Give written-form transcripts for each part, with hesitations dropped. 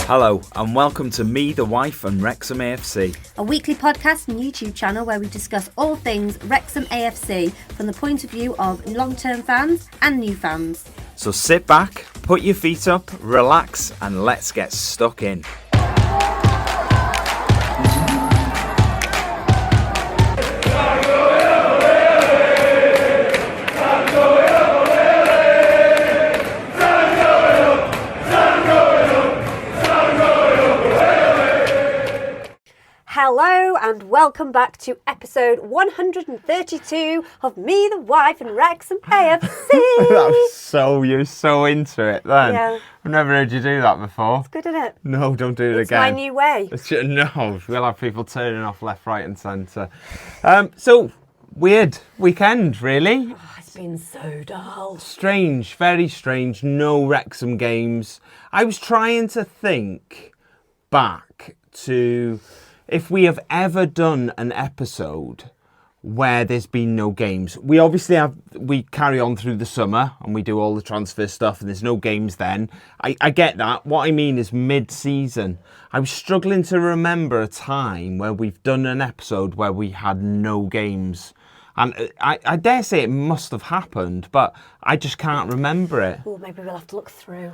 Hello and welcome to Me, the Wife and Wrexham AFC. A weekly podcast and YouTube channel where we discuss all things Wrexham AFC from the point of view of long-term fans and new fans. So sit back, put your feet up, relax and let's get stuck in. Hello and welcome back to episode 132 of Me, the Wife and Wrexham AFC. You're so into it then. Yeah. I've never heard you do that before. It's good, isn't it? No, don't do it It's again. my new way. No, we'll have people turning off left, right and centre. So, weird weekend, really. Oh, it's been so dull. Strange, very strange. No Wrexham games. I was trying to think back to if we have ever done an episode where there's been no games. We obviously we carry on through the summer and we do all the transfer stuff and there's no games then. I get that. What I mean is mid-season. I was struggling to remember a time where we've done an episode where we had no games. And I dare say it must have happened, but I just can't remember it. Oh, maybe we'll have to look through.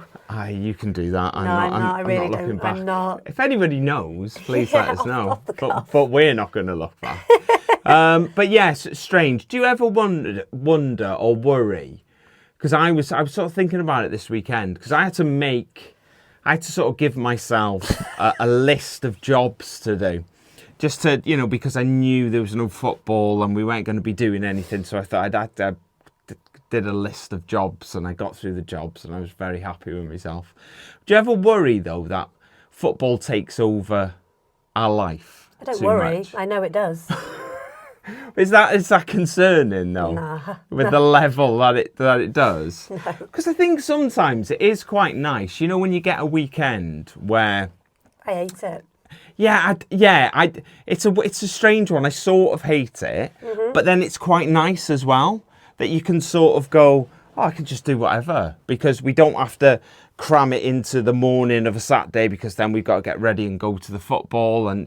You can do that. I'm not. I really not looking don't. back. I'm not. If anybody knows, please let us know. Off the cuff. But we're not going to look back. But yes, strange. Do you ever wonder or worry? Because I was sort of thinking about it this weekend. Because I had to sort of give myself a list of jobs to do. Just to, because I knew there was no football and we weren't going to be doing anything. So I thought I did a list of jobs and I got through the jobs and I was very happy with myself. Do you ever worry, though, that football takes over our life? I don't too worry. much? I know it does. Is that concerning, though? Nah. With the level that it does? Because I think sometimes it is quite nice. When you get a weekend where... I hate it. It's a strange one. I sort of hate it, but then it's quite nice as well that you can sort of go, I can just do whatever because we don't have to cram it into the morning of a Saturday because then we've got to get ready and go to the football and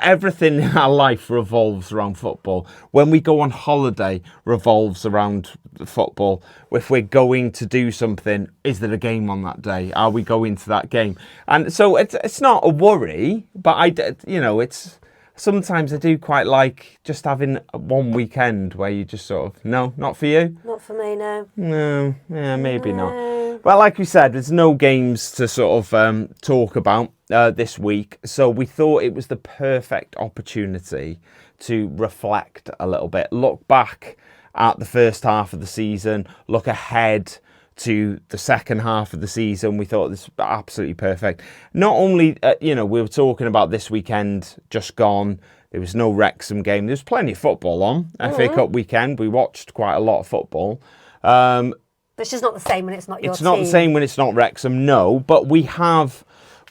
everything in our life revolves around football. When we go on holiday, revolves around football. If we're going to do something, is there a game on that day? Are we going to that game? And so it's not a worry, but it's sometimes I do quite like just having one weekend where you just sort of, no, not for you? Not for me, no. No, yeah, maybe not. Well, like we said, there's no games to sort of talk about this week. So we thought it was the perfect opportunity to reflect a little bit, look back at the first half of the season, look ahead to the second half of the season. We thought this was absolutely perfect. Not only, we were talking about this weekend just gone. There was no Wrexham game. There's plenty of football on. FA Cup weekend. We watched quite a lot of football. It's just not the same when it's not your team. It's not the same when it's not Wrexham, no. But we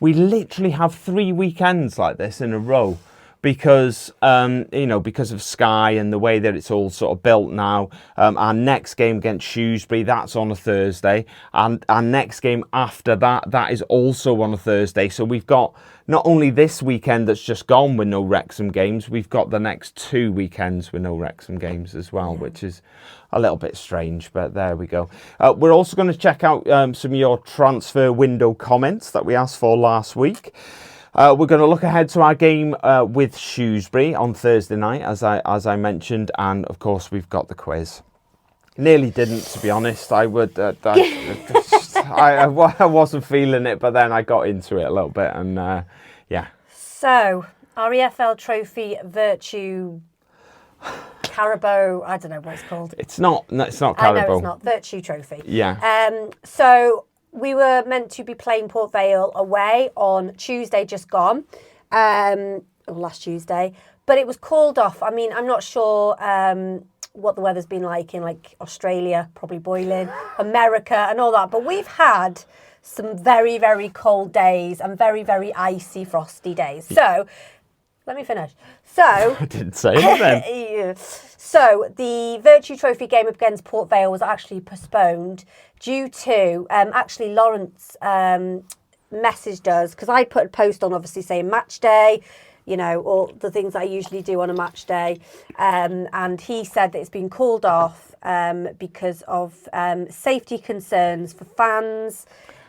literally have 3 weekends like this in a row. Because, because of Sky and the way that it's all sort of built now. Our next game against Shrewsbury, that's on a Thursday. And our next game after that is also on a Thursday. So we've got not only this weekend that's just gone with no Wrexham games, we've got the next 2 weekends with no Wrexham games as well, which is a little bit strange, but there we go. We're also going to check out some of your transfer window comments that we asked for last week. We're going to look ahead to our game with Shrewsbury on Thursday night, as I mentioned, and of course we've got the quiz. Nearly didn't, to be honest. I wasn't feeling it, but then I got into it a little bit, and yeah. So, our EFL Trophy Virtue Carabao, I don't know what it's called. It's not Carabao. I know it's not. Virtue Trophy. Yeah. So, we were meant to be playing Port Vale away on Tuesday just gone, or last Tuesday, but it was called off. I mean, I'm not sure what the weather's been like in Australia, probably boiling, America and all that, but we've had some very, very cold days and very, very icy, frosty days. So, let me finish. So I didn't say anything. So the Virtue Trophy game against Port Vale was actually postponed due to actually Lawrence messaged us, because I put a post on obviously saying match day, you know, all the things I usually do on a match day. And he said that it's been called off because of safety concerns for fans.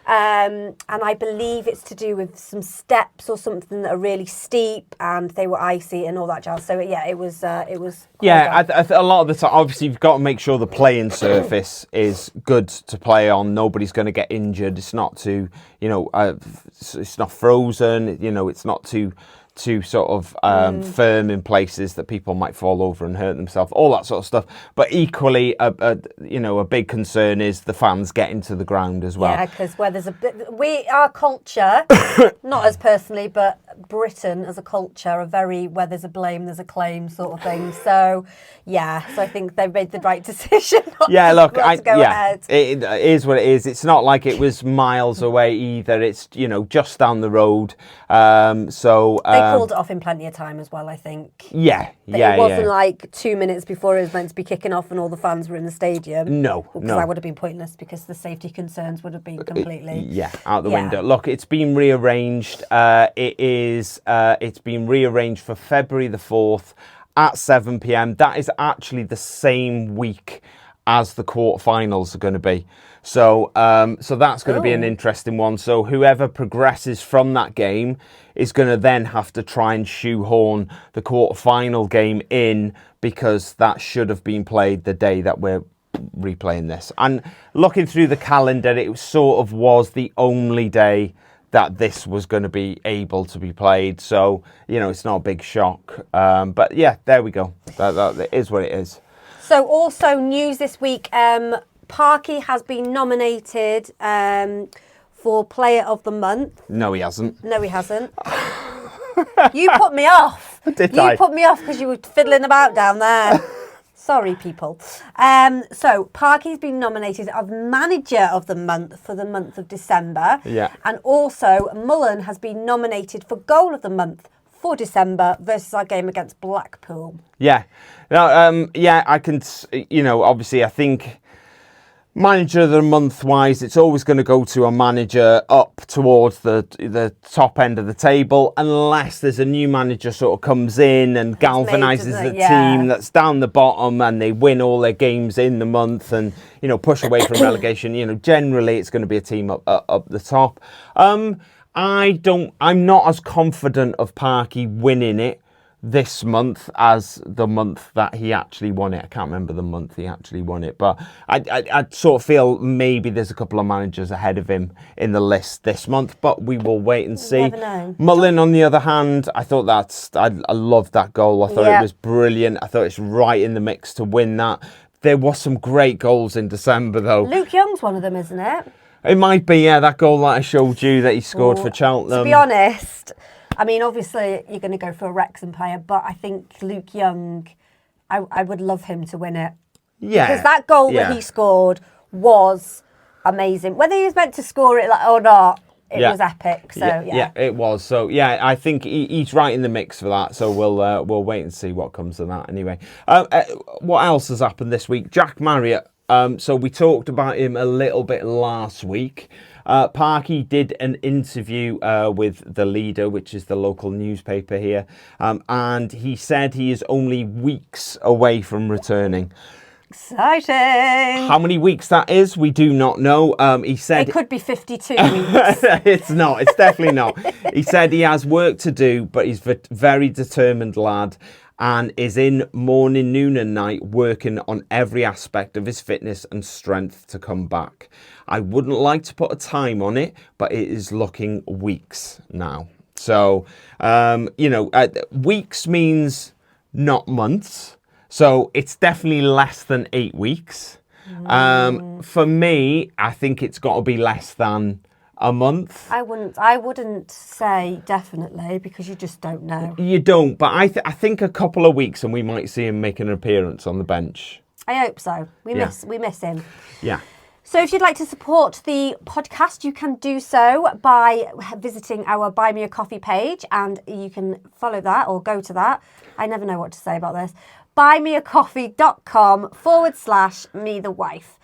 And I believe it's to do with some steps or something that are really steep, and they were icy and all that jazz. So yeah, it was. Yeah, a lot of the time, obviously, you've got to make sure the playing surface is good to play on. Nobody's going to get injured. It's not too, you know, it's not frozen. You know, it's not too sort of firm in places that people might fall over and hurt themselves, all that sort of stuff. But equally, a big concern is the fans getting to the ground as well. Yeah, because where there's our culture, not as personally, but Britain as a culture, are very, where there's a blame, there's a claim sort of thing. So, yeah, so I think they made the right decision. Not to go ahead. It is what it is. It's not like it was miles away either. It's, you know, just down the road. They called it off in plenty of time as well, I think. It wasn't like 2 minutes before it was meant to be kicking off and all the fans were in the stadium. No. Because that would have been pointless, because the safety concerns would have been completely... out the window. Look, it's been rearranged. It's been rearranged for February the 4th at 7 p.m. That is actually the same week as the quarterfinals are going to be. So that's going to be an interesting one. So whoever progresses from that game is going to then have to try and shoehorn the quarterfinal game in, because that should have been played the day that we're replaying this. And looking through the calendar, it sort of was the only day that this was going to be able to be played. So, you know, it's not a big shock. But yeah, there we go. That is what it is. So also news this week, Parky has been nominated for Player of the Month. No, he hasn't. No, he hasn't. You put me off. You put me off because you were fiddling about down there. Sorry, people. So Parky's been nominated as Manager of the Month for the month of December. Yeah. And also Mullen has been nominated for Goal of the Month for December versus our game against Blackpool. Yeah. Now, I can, you know, obviously I think Manager of the Month wise, it's always going to go to a manager up towards the top end of the table, unless there's a new manager sort of comes in and galvanises the team that's down the bottom and they win all their games in the month and, you know, push away from relegation. You know, generally it's going to be a team up the top. I'm not as confident of Parky winning it this month as the month that he actually won it. I can't remember the month he actually won it, but I sort of feel maybe there's a couple of managers ahead of him in the list this month, but we will wait and see. Never know. Mullen, on the other hand, I thought I loved that goal. I thought it was brilliant. I thought it's right in the mix to win that. There was some great goals in December, though. Luke Young's one of them, isn't it? It might be, yeah, that goal that I showed you that he scored for Cheltenham. To be honest, I mean, obviously you're going to go for a Wrexham player, but I think Luke Young, I would love him to win it. Yeah. Because that goal that he scored was amazing. Whether he was meant to score it or not, it was epic. So yeah, it was. So yeah, I think he's right in the mix for that. So we'll wait and see what comes of that. Anyway, what else has happened this week? Jack Marriott. So we talked about him a little bit last week. Parky did an interview with the Leader, which is the local newspaper here, and he said he is only weeks away from returning. Exciting! How many weeks that is, we do not know. He said it could be 52 weeks. It's not. It's definitely not. He said he has work to do, but he's a very determined lad, and is in morning, noon and night working on every aspect of his fitness and strength to come back. I wouldn't like to put a time on it, but it is looking weeks now. So, weeks means not months. So it's definitely less than 8 weeks. For me, I think it's got to be less than a month. I wouldn't say definitely, because you just don't know. You don't, but I think a couple of weeks and we might see him make an appearance on the bench. I hope so. We miss him. Yeah. So if you'd like to support the podcast, you can do so by visiting our Buy Me a Coffee page, and you can follow that or go to that. I never know what to say about this. buymeacoffee.com/me the wife.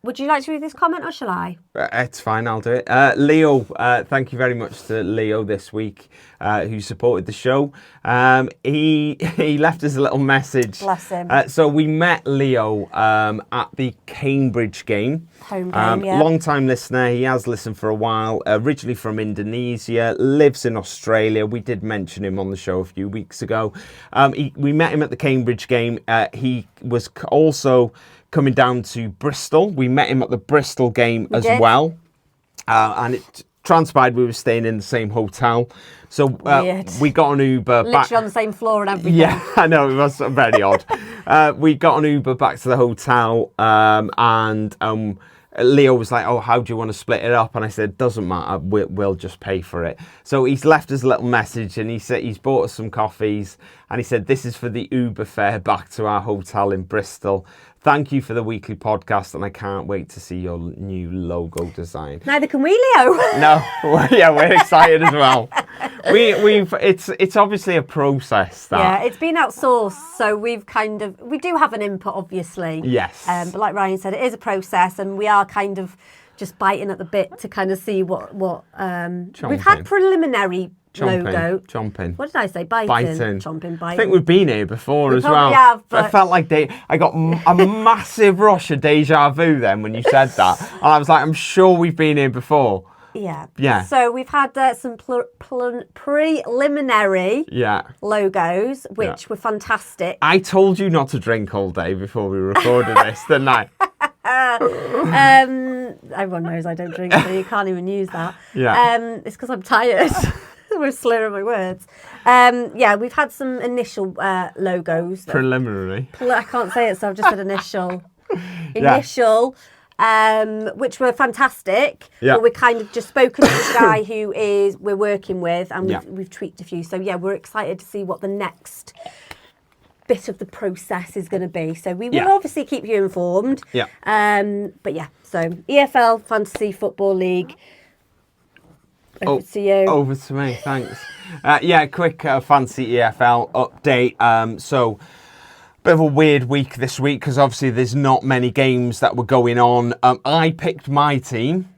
Would you like to read this comment or shall I? It's fine, I'll do it. Leo, thank you very much to Leo this week, who supported the show. He left us a little message. Bless him. So we met Leo at the Cambridge game. Home game, yeah. Long-time listener. He has listened for a while. Originally from Indonesia, lives in Australia. We did mention him on the show a few weeks ago. We met him at the Cambridge game. He was also coming down to Bristol. We met him at the Bristol game as well. And it transpired we were staying in the same hotel. So we got an Uber back. Literally on the same floor and everything. Yeah, I know, it was very odd. We got an Uber back to the hotel and Leo was like, oh, how do you want to split it up? And I said, doesn't matter, we'll just pay for it. So he's left us a little message and he said he's bought us some coffees and he said, this is for the Uber fare back to our hotel in Bristol. Thank you for the weekly podcast and I can't wait to see your new logo design. Neither can we, Leo. No, yeah, we're excited as well. It's obviously a process. Yeah, it's been outsourced, so we do have an input, obviously. Yes. But like Ryan said, it is a process, and we are kind of just biting at the bit to kind of see what we've had preliminary logo. Chomping. What did I say? Biting. Chomping, biting. I think we've been here before as well. Have, but... I felt like I got a massive rush of deja vu then when you said that. And I was like, I'm sure we've been here before. Yeah. Yeah. So we've had some preliminary logos, which were fantastic. I told you not to drink all day before we recorded this, didn't I? Everyone knows I don't drink, so you can't even use that. Yeah. It's because I'm tired. We're slurring my words. We've had some initial logos. Preliminary. I can't say it, so I've just said initial. Initial. Which were fantastic. Yeah. But we're kind of just spoken to the guy who we're working with, and we've tweaked a few. So we're excited to see what the next bit of the process is going to be. So we will obviously keep you informed. Yeah. So EFL Fantasy Football League. Over to you. Over to me, thanks. Quick Fantasy EFL update. So. Bit of a weird week this week because obviously there's not many games that were going on. I picked my team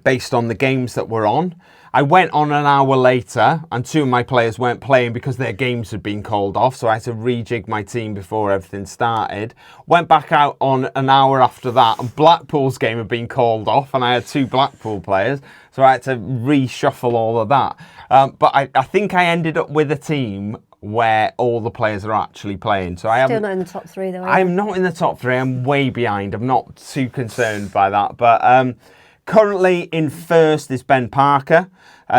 based on the games that were on. I went on an hour later and two of my players weren't playing because their games had been called off. So I had to rejig my team before everything started. Went back out on an hour after that and Blackpool's game had been called off and I had two Blackpool players. So I had to reshuffle all of that. But I think I ended up with a team where all the players are actually playing. So I am still not in the top three though. I'm not in the top three. I'm way behind. I'm not too concerned by that. But currently in first is Ben Parker.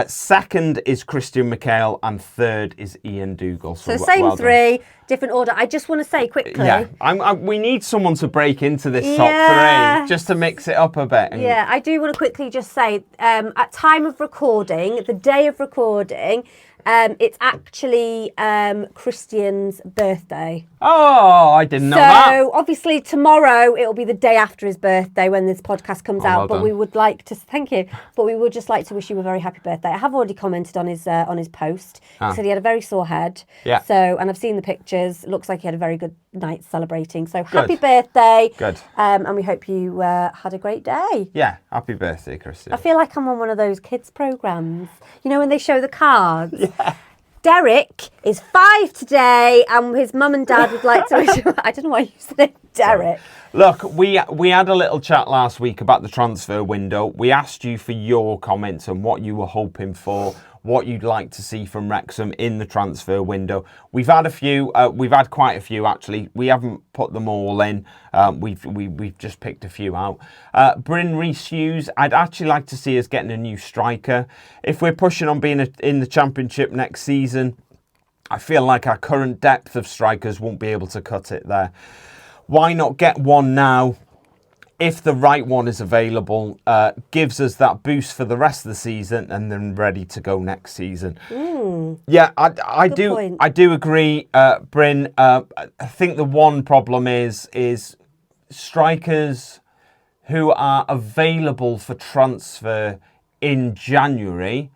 Second is Christian McHale and third is Ian Dougal. So same three, different order. I just want to say quickly. Yeah, we need someone to break into this top three just to mix it up a bit. Yeah, I do want to quickly just say at time of recording, the day of recording, it's actually Christian's birthday. Oh, I didn't know that. So obviously tomorrow it will be the day after his birthday when this podcast comes out. Well but we would like to thank you. But we would just like to wish you a very happy birthday. I have already commented on his post. He said he had a very sore head. Yeah. So and I've seen the pictures. It looks like he had a very good night celebrating. So happy birthday. Good. And we hope you had a great day. Yeah. Happy birthday, Christian. I feel like I'm on one of those kids programs. You know when they show the cards. Yeah. Derek is 5 today, and his mum and dad would like to wish him. I don't know why you said Derek. Look, we had a little chat last week about the transfer window. We asked you for your comments on what you were hoping for, what you'd like to see from Wrexham in the transfer window. We've had a few. We've had quite a few actually. We haven't put them all in. We've just picked a few out. Bryn Rees-Hughes. I'd actually like to see us getting a new striker. If we're pushing on being in the Championship next season, I feel like our current depth of strikers won't be able to cut it there. Why not get one now? If the right one is available, gives us that boost for the rest of the season and then ready to go next season. Yeah, I do point. I do agree, Bryn. I think the one problem is strikers who are available for transfer in January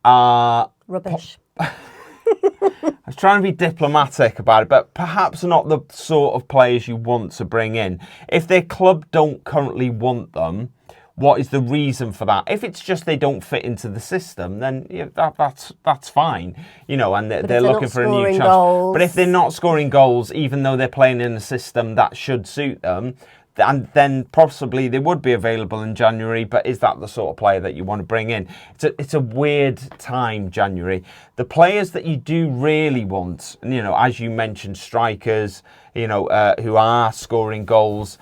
are Rubbish. I was trying to be diplomatic about it, but perhaps not the sort of players you want to bring in. If their club don't currently want them, what is the reason for that? If it's just they don't fit into the system, then that's fine, and they're looking for a new chance. Goals. But if they're not scoring goals, even though they're playing in a system that should suit them, and then possibly they would be available in January, but is that the sort of player that you want to bring in? It's a weird time, January. The players that you do really want, as you mentioned, strikers, who are scoring goals,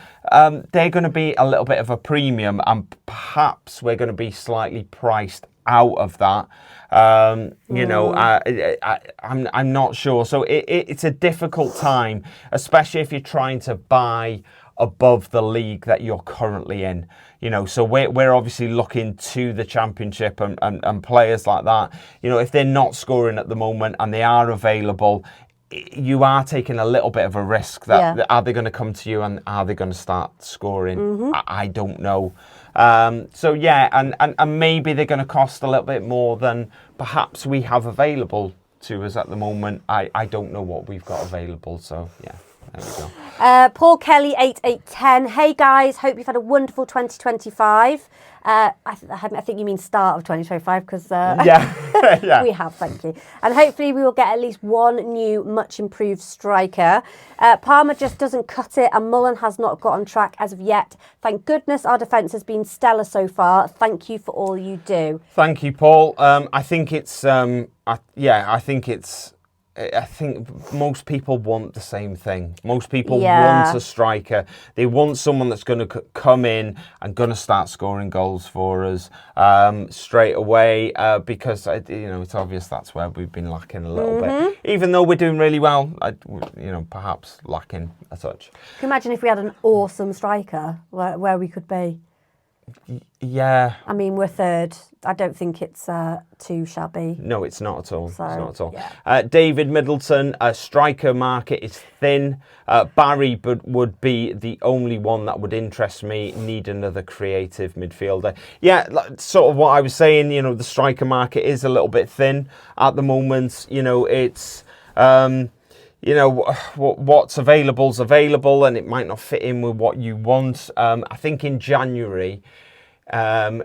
they're going to be a little bit of a premium, and perhaps we're going to be slightly priced out of that. I'm not sure. So it's a difficult time, especially if you're trying to buy above the league that you're currently in. So we're obviously looking to the Championship and players like that. If they're not scoring at the moment and they are available, you are taking a little bit of a risk that are they going to come to you and are they going to start scoring? I don't know. And maybe they're going to cost a little bit more than perhaps we have available to us at the moment. I don't know what we've got available, so yeah. There we go. Paul Kelly 8810. Hey guys, hope you've had a wonderful 2025. I think you mean start of 2025 because yeah. we have, thank you. And hopefully we will get at least one new, much improved striker. Palmer just doesn't cut it, and Mullen has not got on track as of yet. Thank goodness our defence has been stellar so far. Thank you for all you do. Thank you, Paul. I think most people want the same thing. Most people want a striker. They want someone that's going to come in and going to start scoring goals for us straight away because it's obvious that's where we've been lacking a little bit. Even though we're doing really well, perhaps lacking a touch. Can you imagine if we had an awesome striker where we could be? Yeah. I mean, we're third. I don't think it's too shabby. No, it's not at all. So, it's not at all. Yeah. David Middleton, striker market is thin. Barry would be the only one that would interest me. Need another creative midfielder. Yeah, sort of what I was saying, the striker market is a little bit thin at the moment. It's... what's available is available, and it might not fit in with what you want. I think in January,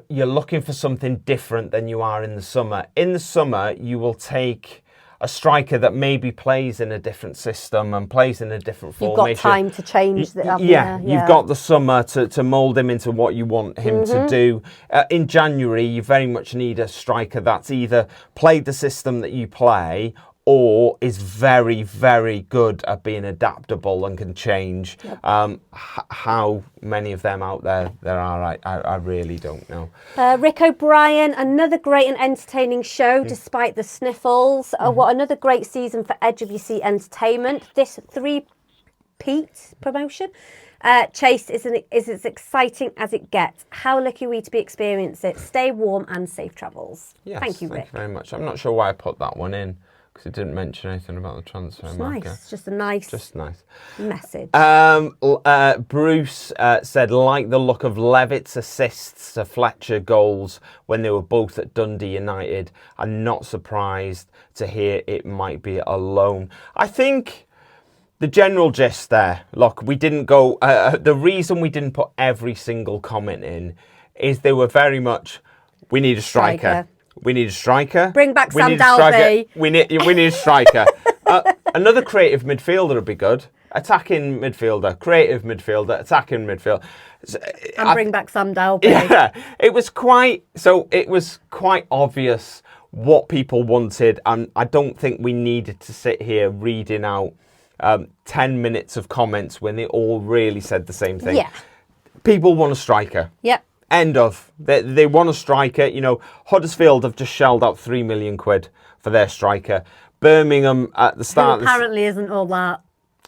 you're looking for something different than you are in the summer. In the summer, you will take a striker that maybe plays in a different system and plays in a different formation. You've got time to change that. You've got the summer to mould him into what you want him to do. In January, you very much need a striker that's either played the system that you play or is very, very good at being adaptable and can change. How many of them out there are, I really don't know. Rick O'Brien, another great and entertaining show despite the sniffles. What another great season for Edge of Your Seat entertainment. This three-peat promotion. Chase is as exciting as it gets. How lucky are we to be experiencing it? Stay warm and safe travels. Yes, thank you, Rick. Thank you very much. I'm not sure why I put that one in, because it didn't mention anything about the transfer market. Nice, just a nice message. Bruce said, like the look of Levitt's assists to Fletcher goals when they were both at Dundee United. I'm not surprised to hear it might be a loan. I think the general gist there, look, we didn't go... the reason we didn't put every single comment in is they were very much, we need a striker. We need a striker. Bring back Sam Dalby. We need a striker. Another creative midfielder would be good. Attacking midfielder, creative midfielder, attacking midfielder. And bring back Sam Dalby. Yeah, it was quite obvious what people wanted, and I don't think we needed to sit here reading out 10 minutes of comments when they all really said the same thing. Yeah. People want a striker. Yep. End of. They want a striker. Huddersfield have just shelled out £3 million for their striker. Birmingham at the start. Who apparently isn't all that,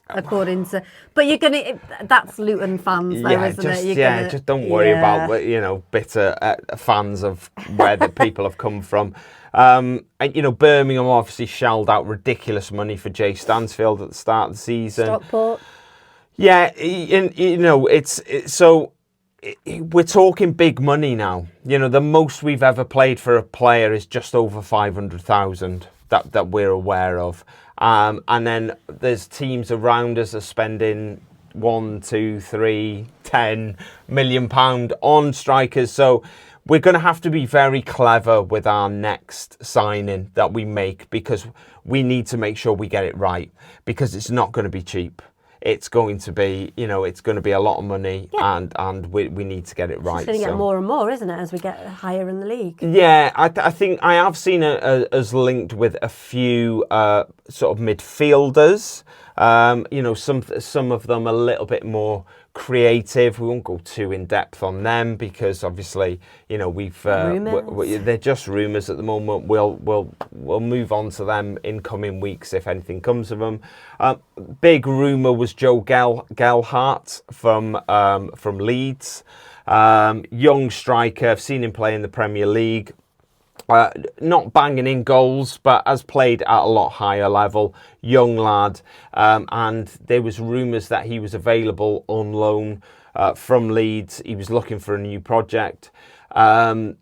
according to. But you're gonna. That's Luton fans, though, isn't it? Just don't worry about bitter fans of where the people have come from. And Birmingham obviously shelled out ridiculous money for Jay Stansfield at the start of the season. Stockport. Yeah, it's so. We're talking big money now. The most we've ever played for a player is just over 500,000 that we're aware of. And then there's teams around us are spending 1, 2, 3, 10 million pound on strikers. So we're going to have to be very clever with our next signing that we make, because we need to make sure we get it right, because it's not going to be cheap. It's going to be, it's going to be a lot of money, and we need to get it right. It's going to get more and more, isn't it, as we get higher in the league? Yeah, I think I have seen us linked with a few sort of midfielders. Some of them a little bit more creative. We won't go too in depth on them, because obviously, we've they're just rumours at the moment. We'll move on to them in coming weeks if anything comes of them. Big rumour was Joe Gelhardt from Leeds, young striker. I've seen him play in the Premier League. Not banging in goals, but has played at a lot higher level. Young lad, and there was rumours that he was available on loan from Leeds. He was looking for a new project, and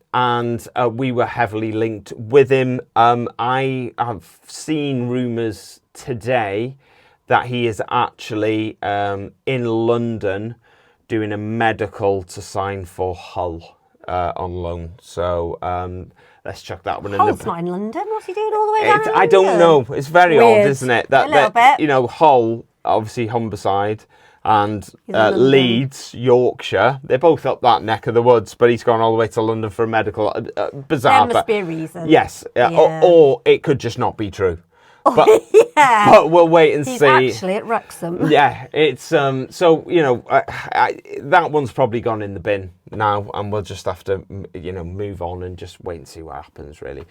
we were heavily linked with him. I have seen rumours today that he is actually in London doing a medical to sign for Hull on loan. So let's chuck that one in. Hull's not in London. What's he doing all the way down in I don't know. It's very Weird. odd, isn't it? A little bit. Hull, obviously Humberside, and Leeds, Yorkshire. They're both up that neck of the woods, but he's gone all the way to London for a medical. Bizarre. There must be a reason. Yes. Yeah. Or it could just not be true. But, yeah. but we'll wait and He's see. actually at Wrexham. Yeah, it's so that one's probably gone in the bin now, and we'll just have to move on and just wait and see what happens, really.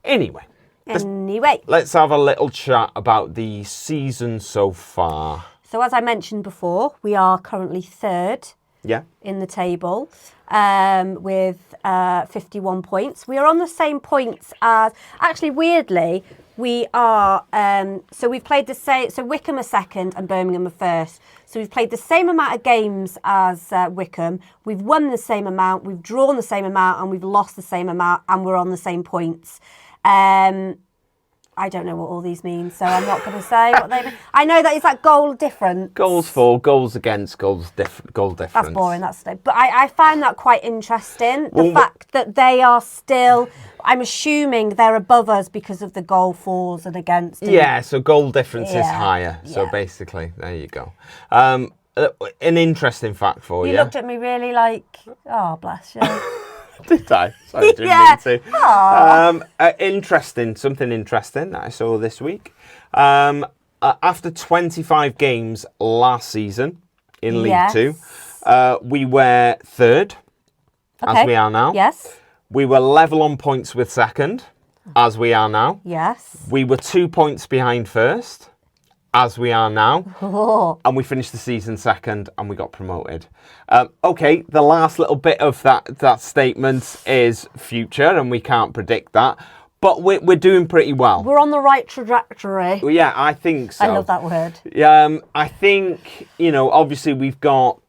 Anyway, let's have a little chat about the season so far. So as I mentioned before, we are currently third. Yeah. In the table, with 51 points. We are on the same points as, actually weirdly, we are, so we've played the same, so Wycombe are second and Birmingham are first. So we've played the same amount of games as Wycombe, we've won the same amount, we've drawn the same amount, and we've lost the same amount, and we're on the same points. I don't know what all these mean, so I'm not going to say what they mean. I know that it's like goal difference. Goals for, goals against, goal difference. That's boring, but I find that quite interesting. The fact that they are still, I'm assuming they're above us because of the goal fors and against. Yeah, so goal difference is higher. So basically, there you go. An interesting fact for you. You looked at me really like, oh, bless you. Did I? Sorry, didn't mean to. Something interesting that I saw this week. After 25 games last season in League Two, we were third, as we are now. Yes. We were level on points with second, as we are now. Yes. We were 2 points behind first, as we are now. Oh. And we finished the season second, and we got promoted. Okay, the last little bit of that statement is future, and we can't predict that. But we're doing pretty well. We're on the right trajectory. Yeah, I think so. I love that word. I think, obviously we've got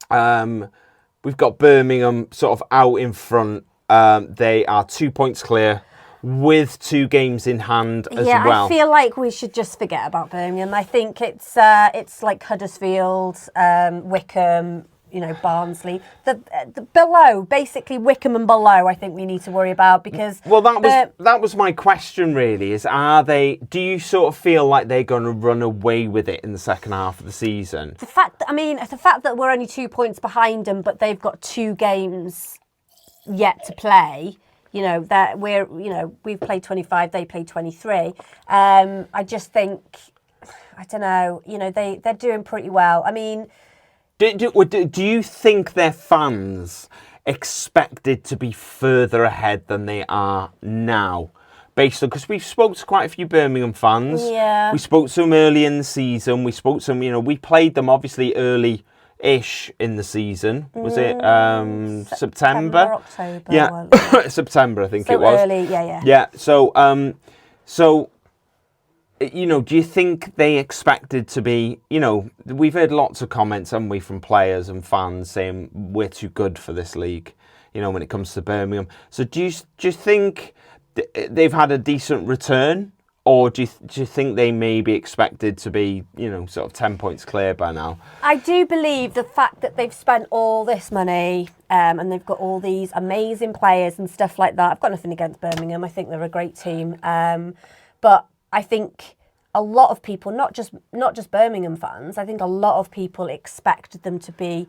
Birmingham sort of out in front. They are 2 points clear, with 2 games in hand as well. Yeah, I feel like we should just forget about Birmingham. I think it's like Huddersfield, Wycombe, Barnsley. The below, basically Wycombe and below, I think we need to worry about, because... Well, that was my question, really, is do you sort of feel like they're going to run away with it in the second half of the season? The fact that we're only 2 points behind them, but they've got 2 games yet to play... that we've played 25, they played 23. I just think, I don't know, they're doing pretty well. I mean... Do you think their fans expected to be further ahead than they are now? Based on, because we've spoke to quite a few Birmingham fans. Yeah. We spoke to them early in the season. We spoke to them, we played them obviously early-ish in the season. Was it September? October. Yeah, September I think it was. Early, yeah. Yeah, so do you think they expected to be, we've heard lots of comments, haven't we, from players and fans saying we're too good for this league, when it comes to Birmingham. So do you think they've had a decent return, or do you think they may be expected to be, sort of 10 points clear by now? I do believe the fact that they've spent all this money and they've got all these amazing players and stuff like that. I've got nothing against Birmingham. I think they're a great team. But I think a lot of people, not just Birmingham fans, I think a lot of people expected them to be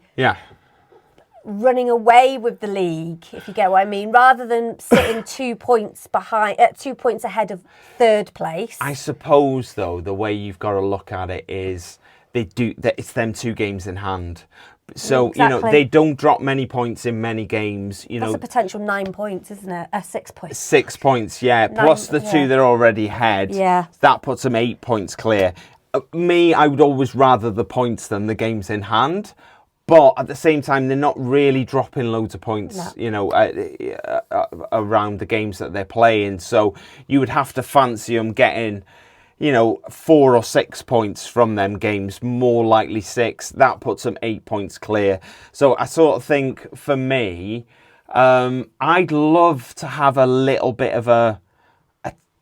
running away with the league, if you get what I mean, rather than sitting 2 points behind, 2 points ahead of third place. I suppose, though, the way you've got to look at it is it's them 2 games in hand. So, Exactly. they don't drop many points in many games. That's a potential 9 points, isn't it? 6 points. 6 points, yeah. Plus the 2 they're already ahead. Yeah. That puts them 8 points clear. I would always rather the points than the games in hand. But at the same time, they're not really dropping loads of points, around the games that they're playing. So you would have to fancy them getting, 4 or 6 points from them games, more likely 6. That puts them 8 points clear. So I sort of think, for me, I'd love to have a little bit of a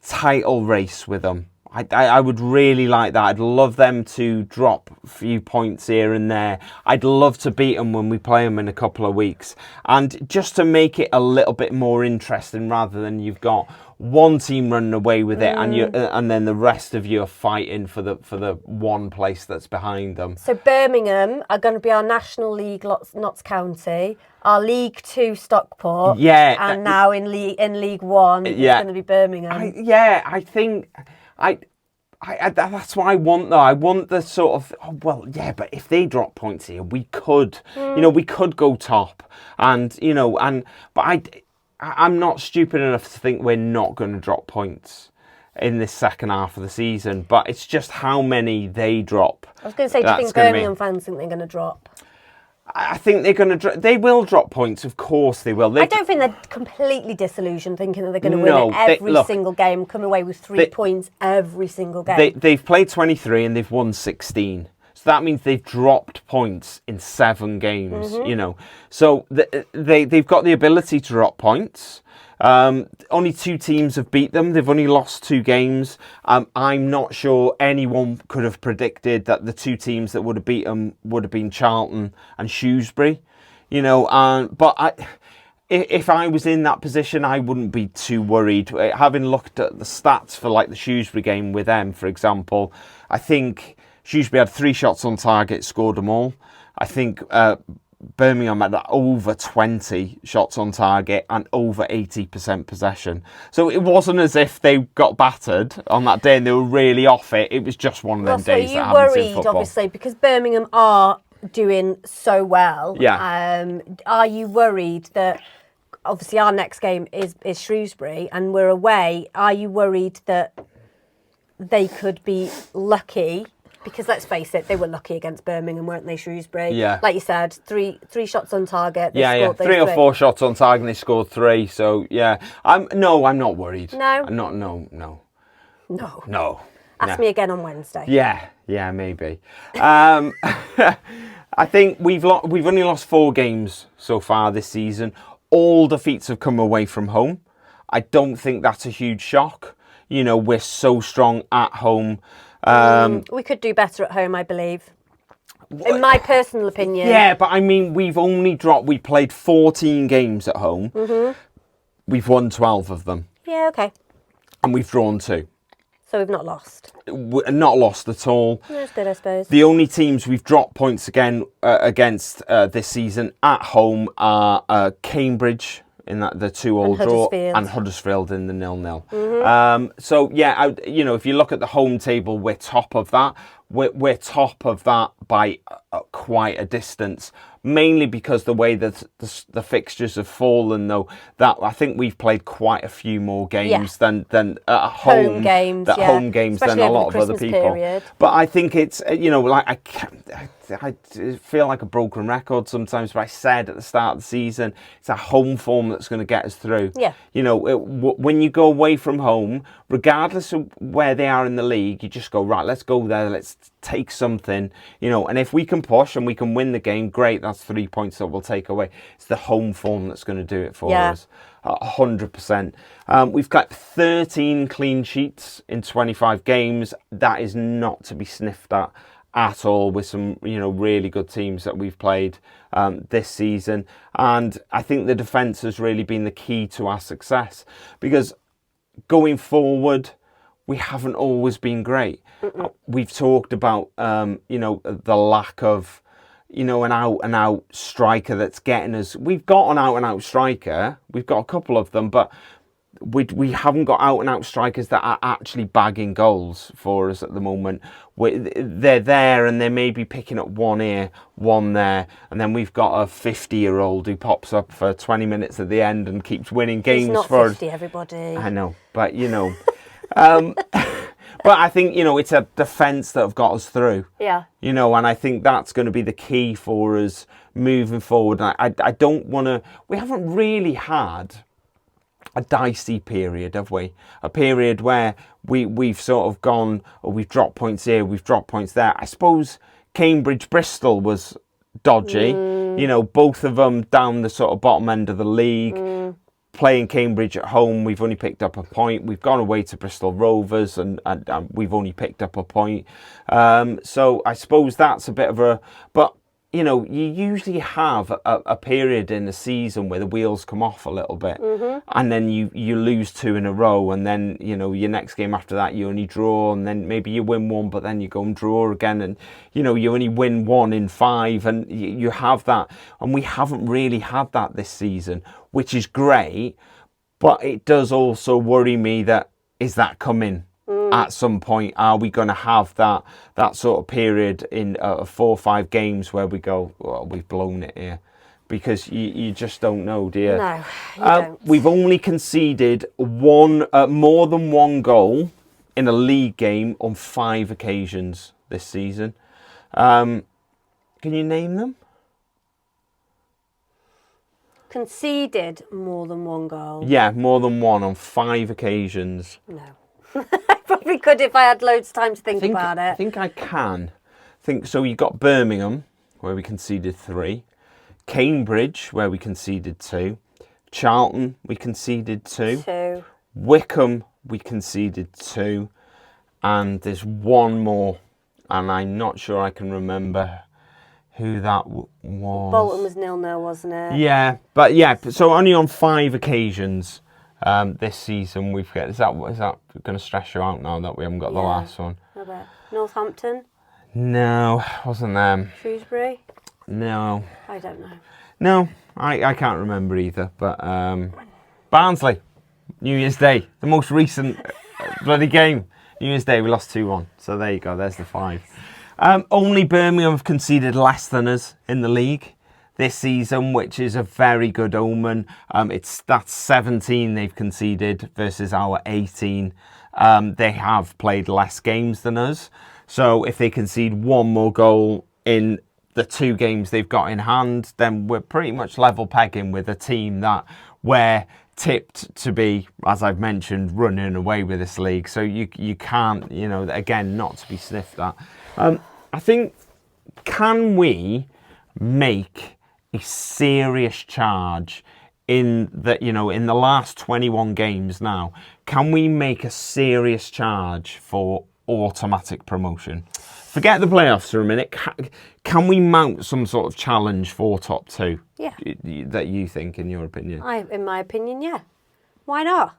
title race with them. I would really like that. I'd love them to drop a few points here and there. I'd love to beat them when we play them in a couple of weeks. And just to make it a little bit more interesting, rather than you've got one team running away with it and then the rest of you are fighting for the one place that's behind them. So Birmingham are going to be our National League Notts County, our League 2 Stockport, and now in League 1 it's going to be Birmingham. I think... that's what I want, though. I want the sort of, but if they drop points here, we could, we could go top. And, but I'm not stupid enough to think we're not going to drop points in this second half of the season. But it's just how many they drop. I was going to say, do you think Birmingham fans think they're going to drop? I think they're going to. They will drop points, of course they will. I don't think they're completely disillusioned, thinking that they're going to win every single game, come away with 3 points every single game. They've played 23 and they've won 16. So that means they've dropped points in 7 games. So they've got the ability to drop points. Only 2 teams have beat them. They've only lost 2 games. I'm not sure anyone could have predicted that the 2 teams that would have beat them would have been Charlton and Shrewsbury. But if I was in that position, I wouldn't be too worried. Having looked at the stats for like the Shrewsbury game with them, for example, I think Shrewsbury had 3 shots on target, scored them all. I think Birmingham had over 20 shots on target and over 80% possession. So it wasn't as if they got battered on that day and they were really off it. It was just one of them days that happens in football. Obviously, because Birmingham are doing so well. Yeah. Are you worried that, obviously our next game is Shrewsbury and we're away, are you worried that they could be lucky? Because let's face it, they were lucky against Birmingham, weren't they, Shrewsbury? Yeah. Like you said, three shots on target. They scored 3 or 4 shots on target and they scored 3. So, yeah. I'm not worried. No? No. Ask me again on Wednesday. Yeah, maybe. I think we've only lost 4 games so far this season. All defeats have come away from home. I don't think that's a huge shock. We're so strong at home. We could do better at home, I believe. In my personal opinion. Yeah, but I mean, we played 14 games at home. Mm-hmm. We've won 12 of them. Yeah, okay. And we've drawn 2. So we've not lost. We're not lost at all. That's good, I suppose. The only teams we've dropped points against this season at home are Cambridge, in that the 2-2 draw, and Huddersfield in the 0-0. Mm-hmm. If you look at the home table, we're top of that. We're top of that by quite a distance, mainly because the way that the fixtures have fallen, though, that I think we've played quite a few more games than at home games, home games especially than a lot of other people. Period. But I think it's I feel like a broken record sometimes, but I said at the start of the season, it's a home form that's going to get us through. Yeah. When you go away from home, regardless of where they are in the league, you just go, right, let's go there, let's take something, and if we can push and we can win the game, great, that's 3 points that we'll take away. It's the home form that's going to do it for us. 100%. We've got 13 clean sheets in 25 games. That is not to be sniffed at all, with some really good teams that we've played this season. And I think the defence has really been the key to our success, because going forward, we haven't always been great. We've talked about the lack of an out-and-out striker that's getting us. We've got an out-and-out striker. We've got a couple of them, but we haven't got out-and-out strikers that are actually bagging goals for us at the moment. They're there and they may be picking up one here, one there, and then we've got a 50-year-old who pops up for 20 minutes at the end and keeps winning games. He's not for 50, us. everybody. I know, but but I think, it's a defence that have got us through. Yeah. And I think that's going to be the key for us moving forward. I don't want to... We haven't really had a dicey period, have we? A period where we've sort of gone, or we've dropped points here, we've dropped points there. I suppose Cambridge-Bristol was dodgy. Both of them down the sort of bottom end of the league. Playing Cambridge at home, we've only picked up a point. We've gone away to Bristol Rovers and we've only picked up a point. So I suppose that's a bit of a... But, you usually have a period in the season where the wheels come off a little bit. And then you lose 2 in a row. And then, your next game after that, you only draw. And then maybe you win 1, but then you go and draw again. And, you only win 1 in 5. And you have that. And we haven't really had that this season, which is great, but it does also worry me that, is that coming at some point? Are we going to have that sort of period in 4 or 5 games where we go, well, we've blown it here? Because you just don't know, do you? No, you don't. We've only conceded more than 1 goal in a league game on 5 occasions this season. Can you name them? Conceded more than 1 goal. Yeah, more than 1 on 5 occasions. No. I probably could if I had loads of time to think about it. I think I can. So you got Birmingham, where we conceded 3. Cambridge, where we conceded 2. Charlton, we conceded 2. 2. Wickham, we conceded 2. And there's 1 more, and I'm not sure I can remember who that was. Bolton was 0-0, wasn't it? Yeah, but so only on 5 occasions this season we've got. Is that going to stress you out now that we haven't got the last one? I bet. Northampton? No, wasn't them. Shrewsbury? No. I don't know. No, I can't remember either. But Barnsley, New Year's Day, the most recent bloody game. New Year's Day, we lost 2-1. So there you go. There's the 5. Only Birmingham have conceded less than us in the league this season, which is a very good omen. That's 17 they've conceded versus our 18. They have played less games than us. So if they concede 1 more goal in the 2 games they've got in hand, then we're pretty much level pegging with a team that we're tipped to be, as I've mentioned, running away with this league. So you can't, again, not to be sniffed at. I think, can we make a serious charge in the last 21 games now? Can we make a serious charge for automatic promotion? Forget the playoffs for a minute. Can we mount some sort of challenge for top 2? Yeah. That you think, in your opinion? In my opinion, yeah. Why not?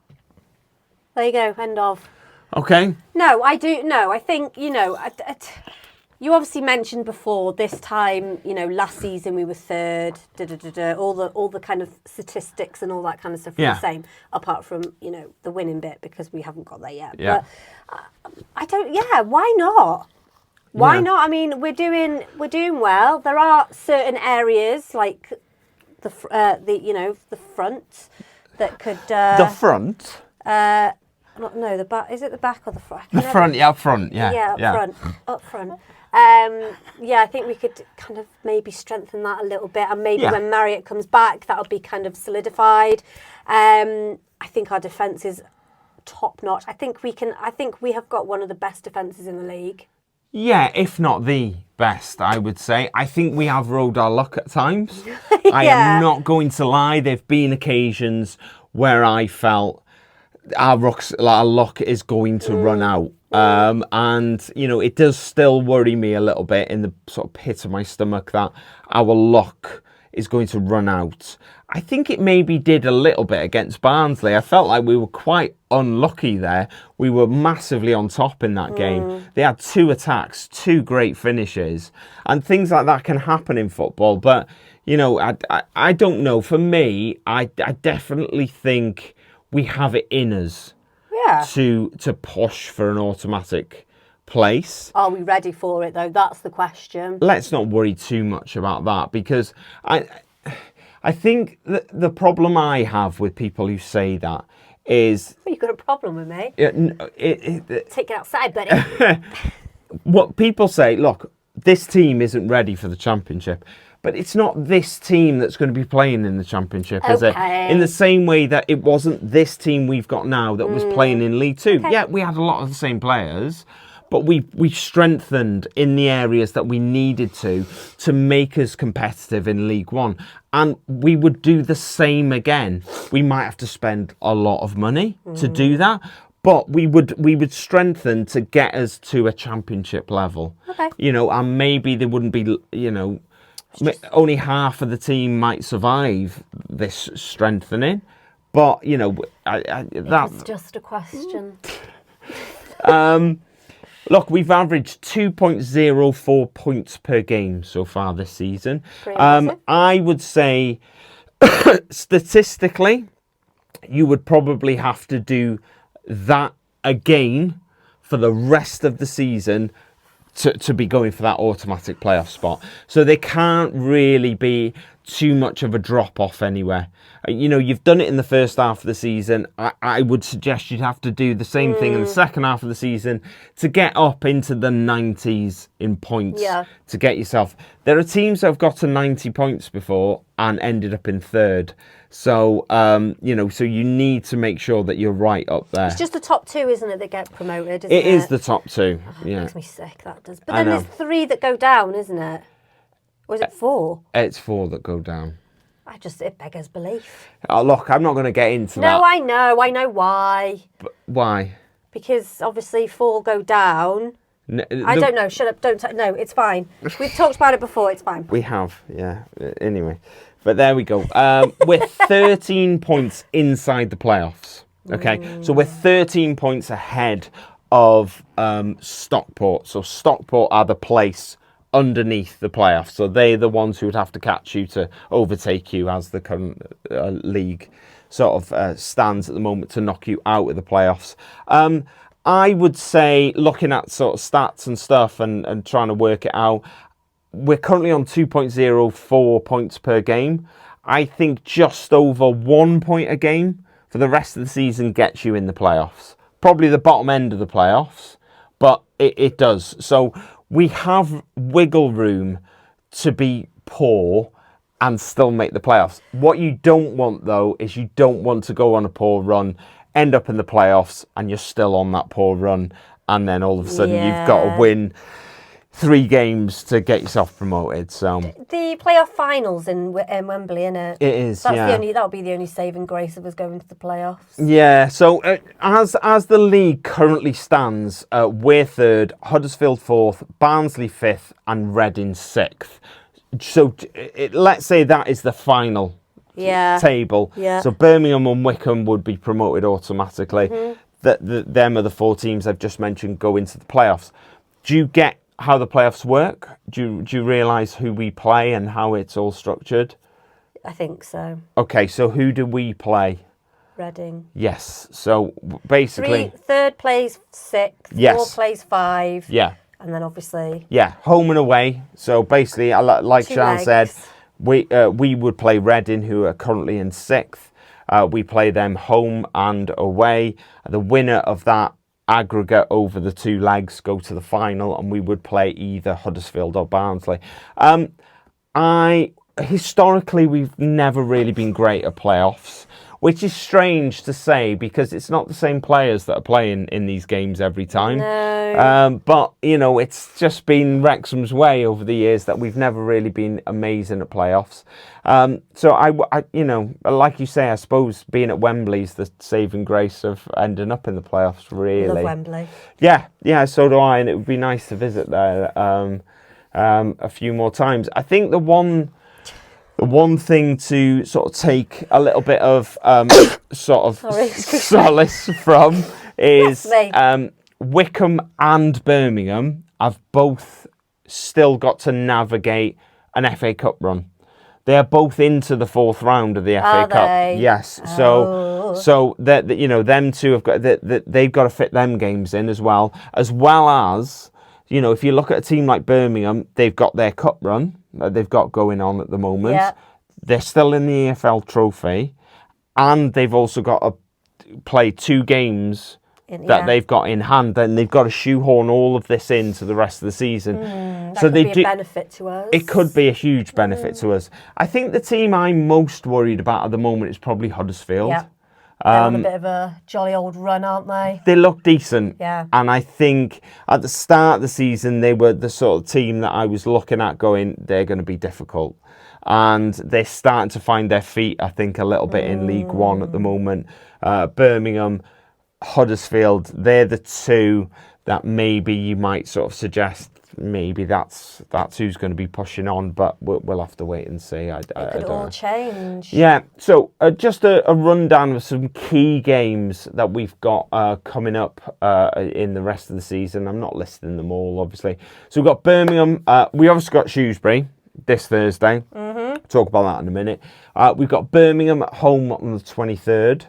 There you go. End of. Okay. No, I do. No, I think, you obviously mentioned before this time, last season we were 3rd, all the kind of statistics and all that kind of stuff are the same, apart from, the winning bit, because we haven't got there yet. Yeah. But why not? Why not? I mean, we're doing well. There are certain areas like the front that could the front. No, the back. Is it the back or the front? The front, up front, yeah. Yeah, up front. I think we could kind of maybe strengthen that a little bit, and maybe when Marriott comes back, that'll be kind of solidified. I think our defence is top notch. I think we have got one of the best defences in the league. Yeah, if not the best, I would say. I think we have rode our luck at times. I am not going to lie. There've been occasions where I felt our luck is going to run out. And, you know, it does still worry me a little bit in the sort of pit of my stomach that our luck is going to run out. I think it maybe did a little bit against Barnsley. I felt like we were quite unlucky there. We were massively on top in that game. They had 2 attacks, 2 great finishes, and things like that can happen in football. But, you know, I don't know. For me, I definitely think we have it in us to push for an automatic place. Are we ready for it, though? That's the question. Let's not worry too much about that, because I think the problem I have with people who say that is... Well, you've got a problem with me. Take it outside, buddy. What people say, look, this team isn't ready for the Championship. But it's not this team that's going to be playing in the Championship, is it? In the same way that it wasn't this team we've got now that was playing in League Two. Yeah, we had a lot of the same players, but we strengthened in the areas that we needed to make us competitive in League One. And we would do the same again. We might have to spend a lot of money to do that, but we would strengthen to get us to a Championship level. Okay. You know, and maybe there wouldn't be, you know, only half of the team might survive this strengthening, but you know, that's just a question. Look, we've averaged 2.04 points per game so far this season. I would say, statistically, you would probably have to do that again for the rest of the season to be going for that automatic playoff spot. So there can't really be too much of a drop-off anywhere. You know, you've done it in the first half of the season. I would suggest you'd have to do the same thing in the second half of the season to get up into the 90s in points to get yourself... There are teams that have got to 90 points before and ended up in third. So, you know, so you need to make sure that you're right up there. It's just the top 2, isn't it, that get promoted, isn't it? It is the top 2, yeah. It makes me sick, that does. But then there's 3 that go down, isn't it? Or is it 4? It's 4 that go down. It beggars belief. Oh, look, I'm not going to get into that. No, I know why. But why? Because obviously 4 go down. I don't know, shut up, no, it's fine. We've talked about it before, it's fine. We have, yeah. Anyway, but there we go. We're 13 points inside the playoffs, okay? So we're 13 points ahead of Stockport. So Stockport are the place underneath the playoffs. So they're the ones who would have to catch you to overtake you as the current league sort of stands at the moment to knock you out of the playoffs. I would say, looking at sort of stats and stuff and trying to work it out, we're currently on 2.04 points per game. I think just over 1 point a game for the rest of the season gets you in the playoffs. Probably the bottom end of the playoffs, but it does. So we have wiggle room to be poor and still make the playoffs. What you don't want, though, is you don't want to go on a poor run, end up in the playoffs, and you're still on that poor run, and then all of a sudden you've got to win 3 games to get yourself promoted. So the playoff finals in Wembley, innit? It is. That'll be the only saving grace of us going to the playoffs. Yeah. So as the league currently stands, we're 3rd, Huddersfield 4th, Barnsley 5th, and Reading 6th. So let's say that is the final table. Yeah. So Birmingham and Wickham would be promoted automatically. Them are the 4 teams I've just mentioned go into the playoffs. Do you get how the playoffs work? Do you realise who we play and how it's all structured? I think so. Okay, so who do we play? Reading. Yes. So basically, 3rd plays 6th. Yes. 4th plays 5. Yeah. And then obviously. Yeah, home and away. So basically, like Siân said, we would play Reading, who are currently in 6th. We play them home and away. The winner of that aggregate over the 2 legs go to the final, and we would play either Huddersfield or Barnsley. Historically, we've never really been great at playoffs. which is strange to say because it's not the same players that are playing in these games every time. No. But, you know, it's just been Wrexham's way over the years that we've never really been amazing at playoffs. So, I, you know, like you say, I suppose being at Wembley's the saving grace of ending up in the playoffs, really. Love Wembley. Yeah, so do I, and it would be nice to visit there a few more times. I think the one thing to sort of take a little bit of sort of solace from is Wycombe and Birmingham have both still got to navigate an FA Cup run. They are both into the fourth round of the FA Cup. They? Yes, so that you know, them two have got they've got to fit them games in as well as. You know, if you look at a team like Birmingham, they've got their cup run that they've got going on at the moment. Yeah. They're still in the EFL trophy, and they've also got to play 2 games that they've got in hand, and they've got to shoehorn all of this into the rest of the season. That could be a benefit to us. It could be a huge benefit to us. I think the team I'm most worried about at the moment is probably Huddersfield. Yeah. They're on a bit of a jolly old run, aren't they? They look decent. Yeah. And I think at the start of the season, they were the sort of team that I was looking at going, they're going to be difficult. And they're starting to find their feet, I think, a little bit in League One at the moment. Birmingham, Huddersfield, they're the two that maybe you might sort of suggest maybe that's who's going to be pushing on, but we'll have to wait and see. It could all change. Yeah, so just a rundown of some key games that we've got coming up in the rest of the season. I'm not listing them all, obviously. So we've got Birmingham. We obviously got Shrewsbury this Thursday. Talk about that in a minute. We've got Birmingham at home on the 23rd.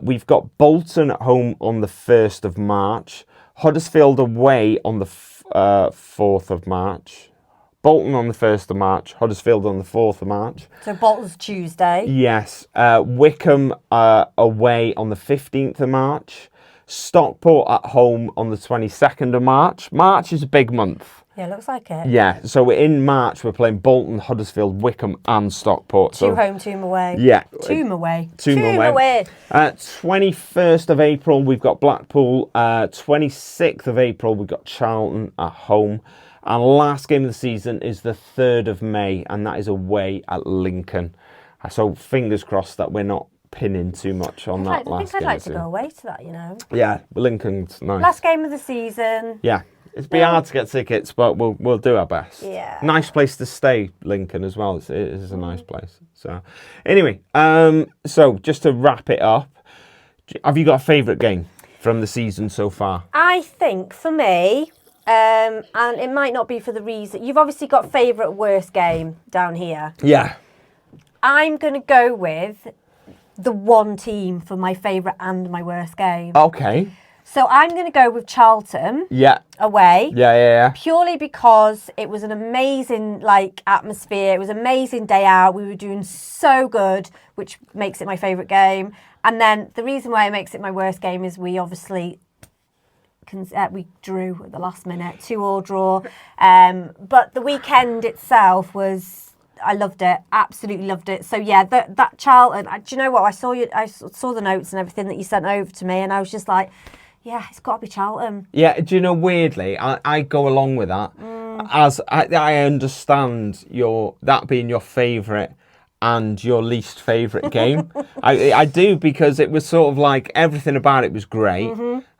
We've got Bolton at home on the 1st of March. Huddersfield away on the 4th of March. Bolton on the 1st of March. Huddersfield on the 4th of March. So Bolton's Tuesday. Yes. Wycombe away on the 15th of March. Stockport at home on the 22nd of March. March is a big month. Yeah, looks like it. Yeah, so in March we're playing Bolton, Huddersfield, Wycombe and Stockport. 2 home, 2 away. Yeah. 2 away. 2 away. 21st of April we've got Blackpool. 26th of April we've got Charlton at home. And last game of the season is the 3rd of May, and that is away at Lincoln. So fingers crossed that we're not pinning too much on that last game. I'd like to go away to that, you know. Yeah, Lincoln's nice. Last game of the season. Yeah. It'd be hard to get tickets, but we'll do our best. Yeah. Nice place to stay, Lincoln, as well. It is a nice place. So, anyway, so just to wrap it up, have you got a favourite game from the season so far? I think for me, and it might not be for the reason you've obviously got favourite worst game down here. Yeah. I'm going to go with the one team for my favourite and my worst game. Okay. So I'm going to go with Charlton. Yeah. Away. Yeah. Purely because it was an amazing atmosphere. It was an amazing day out. We were doing so good, which makes it my favourite game. And then the reason why it makes it my worst game is we obviously we drew at the last minute, 2-2 draw. But the weekend itself was, I loved it, absolutely loved it. So yeah, that Charlton. Do you know what? I saw the notes and everything that you sent over to me, and I was just like, yeah, it's got to be Charlton. Yeah, do you know, weirdly, I go along with that. As I understand that being your favourite and your least favourite game. I do, because it was sort of like everything about it was great.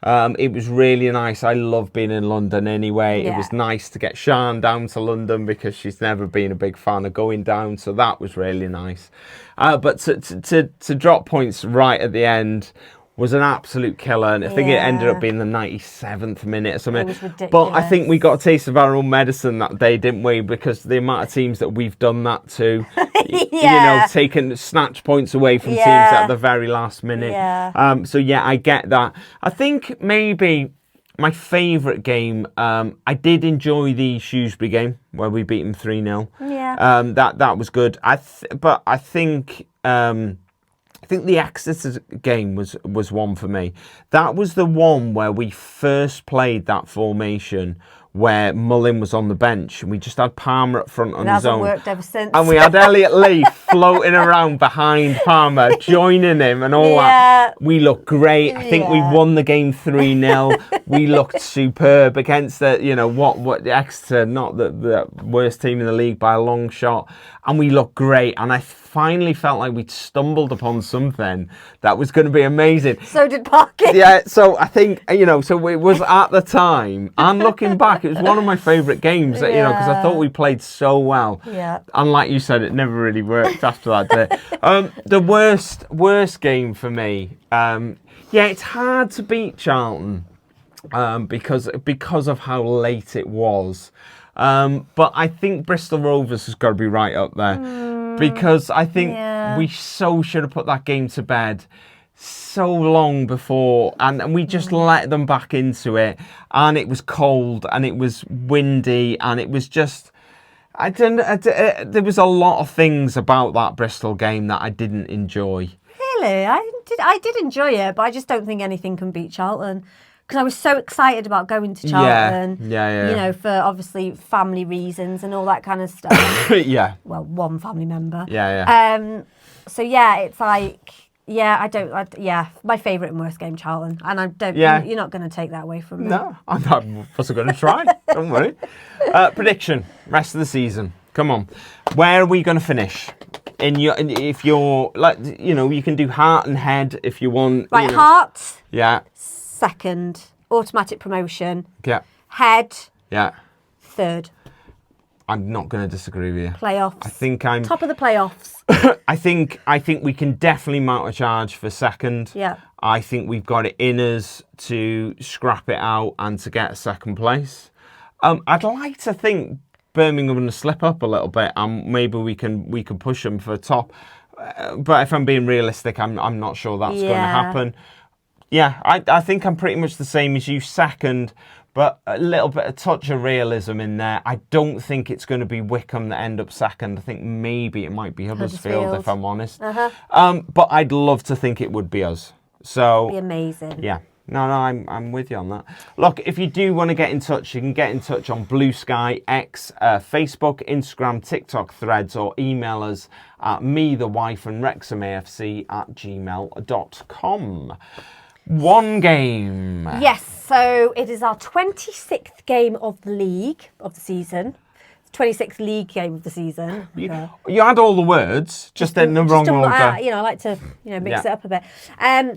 It was really nice. I love being in London anyway. Yeah. It was nice to get Siân down to London because she's never been a big fan of going down. So that was really nice. But to drop points right at the end was an absolute killer, and I think it ended up being the 97th minute or something. It was ridiculous. But I think we got a taste of our own medicine that day, didn't we? Because the amount of teams that we've done that to, you know, taken snatch points away from teams at the very last minute. Yeah. So yeah, I get that. I think maybe my favourite game, I did enjoy the Shrewsbury game where we beat them 3-0. Yeah. That was good. But I think the Exeter game was one for me. That was the one where we first played that formation where Mullin was on the bench, and we just had Palmer up front on It his hasn't own. worked ever since. And we had Elliot Lee floating around behind Palmer, joining him and all that. We looked great. I think we won the game 3-0. We looked superb against the, what Exeter, not the worst team in the league by a long shot. And we looked great. And I finally felt like we'd stumbled upon something that was going to be amazing. So did Parky. Yeah, so I think, so it was at the time, and looking back, it was one of my favourite games, because I thought we played so well. Yeah. And like you said, it never really worked after that day. The worst game for me, it's hard to beat Charlton because of how late it was. But I think Bristol Rovers has got to be right up there because I think we should have put that game to bed so long before, and we just let them back into it, and it was cold and it was windy and it was just there was a lot of things about that Bristol game that I didn't enjoy. Really? I did enjoy it, but I just don't think anything can beat Charlton. Because I was so excited about going to Charlton, yeah. For obviously family reasons and all that kind of stuff. Yeah. Well, one family member. Yeah. So yeah, it's like, my favourite and worst game, Charlton, and I don't. Yeah. You're not going to take that away from me. No, I wasn't going to try. Don't worry. Prediction: rest of the season. Come on, where are we going to finish? If you're like, you can do heart and head if you want. Right, heart. Yeah. Second, automatic promotion. Yeah. Head. Yeah. Third. I'm not going to disagree with you. Playoffs. I think I'm top of the playoffs. I think we can definitely mount a charge for second. Yeah. I think we've got it in us to scrap it out and to get a second place. I'd like to think Birmingham going to slip up a little bit, and maybe we can push them for top. But if I'm being realistic, I'm not sure that's going to happen. Yeah, I think I'm pretty much the same as you, second, but a little bit of touch of realism in there. I don't think it's going to be Wycombe that end up second. I think maybe it might be Huddersfield, if I'm honest. But I'd love to think it would be us. So be amazing. Yeah. No, I'm with you on that. Look, if you do want to get in touch, you can get in touch on Blue Sky, X, Facebook, Instagram, TikTok, Threads, or email us at wrexhamafc@gmail.com. One game. Yes, so it is our 26th game of the league of the season. 26th league game of the season. You had all the words, just in the wrong order. I like to mix it up a bit.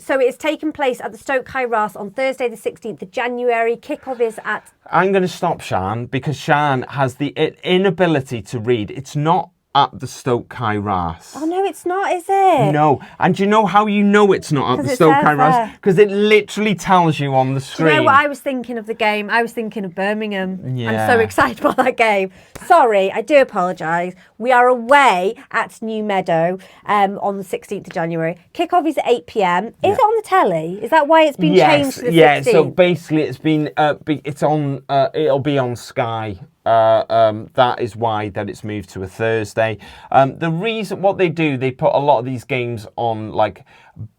So it's taken place at the Stoke High Ross on Thursday the 16th of January. Kickoff is at... I'm going to stop Siân because Siân has the inability to read. It's not at the Stoke High Ross. Oh, no, it's not, is it? No. And do you know how you know it's not at the Stoke High Ross? Because it literally tells you on the screen. Do you know what I was thinking of the game? I was thinking of Birmingham. Yeah. I'm so excited about that game. Sorry, I do apologise. We are away at New Meadow on the 16th of January. Kickoff is at 8 p.m. Is it on the telly? Is that why it's been changed to the 16th? Yeah, so basically it's been, it's on, it'll be on Sky. That is why that it's moved to a Thursday. The reason, what they do, they put a lot of these games on, like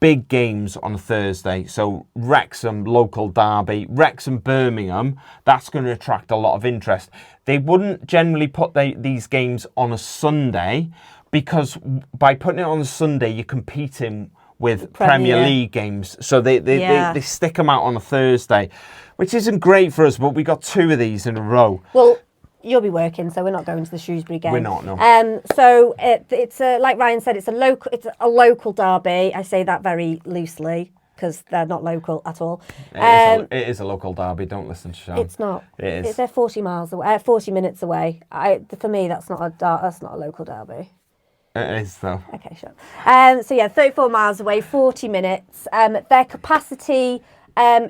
big games on a Thursday. So Wrexham, local derby, Wrexham, Birmingham, that's going to attract a lot of interest. They wouldn't generally put these games on a Sunday because by putting it on a Sunday, you're competing with Premier League games. So they stick them out on a Thursday, which isn't great for us, but we got two of these in a row. Well, you'll be working, so we're not going to the Shrewsbury game. We're not, no. So it's like Ryan said, it's a local derby. I say that very loosely because they're not local at all. It is a local derby. Don't listen to Siân. It's not. It is. They're 40 miles away. 40 minutes away. For me, that's not a local derby. It is though. Okay, sure. 34 miles away, 40 minutes. Their capacity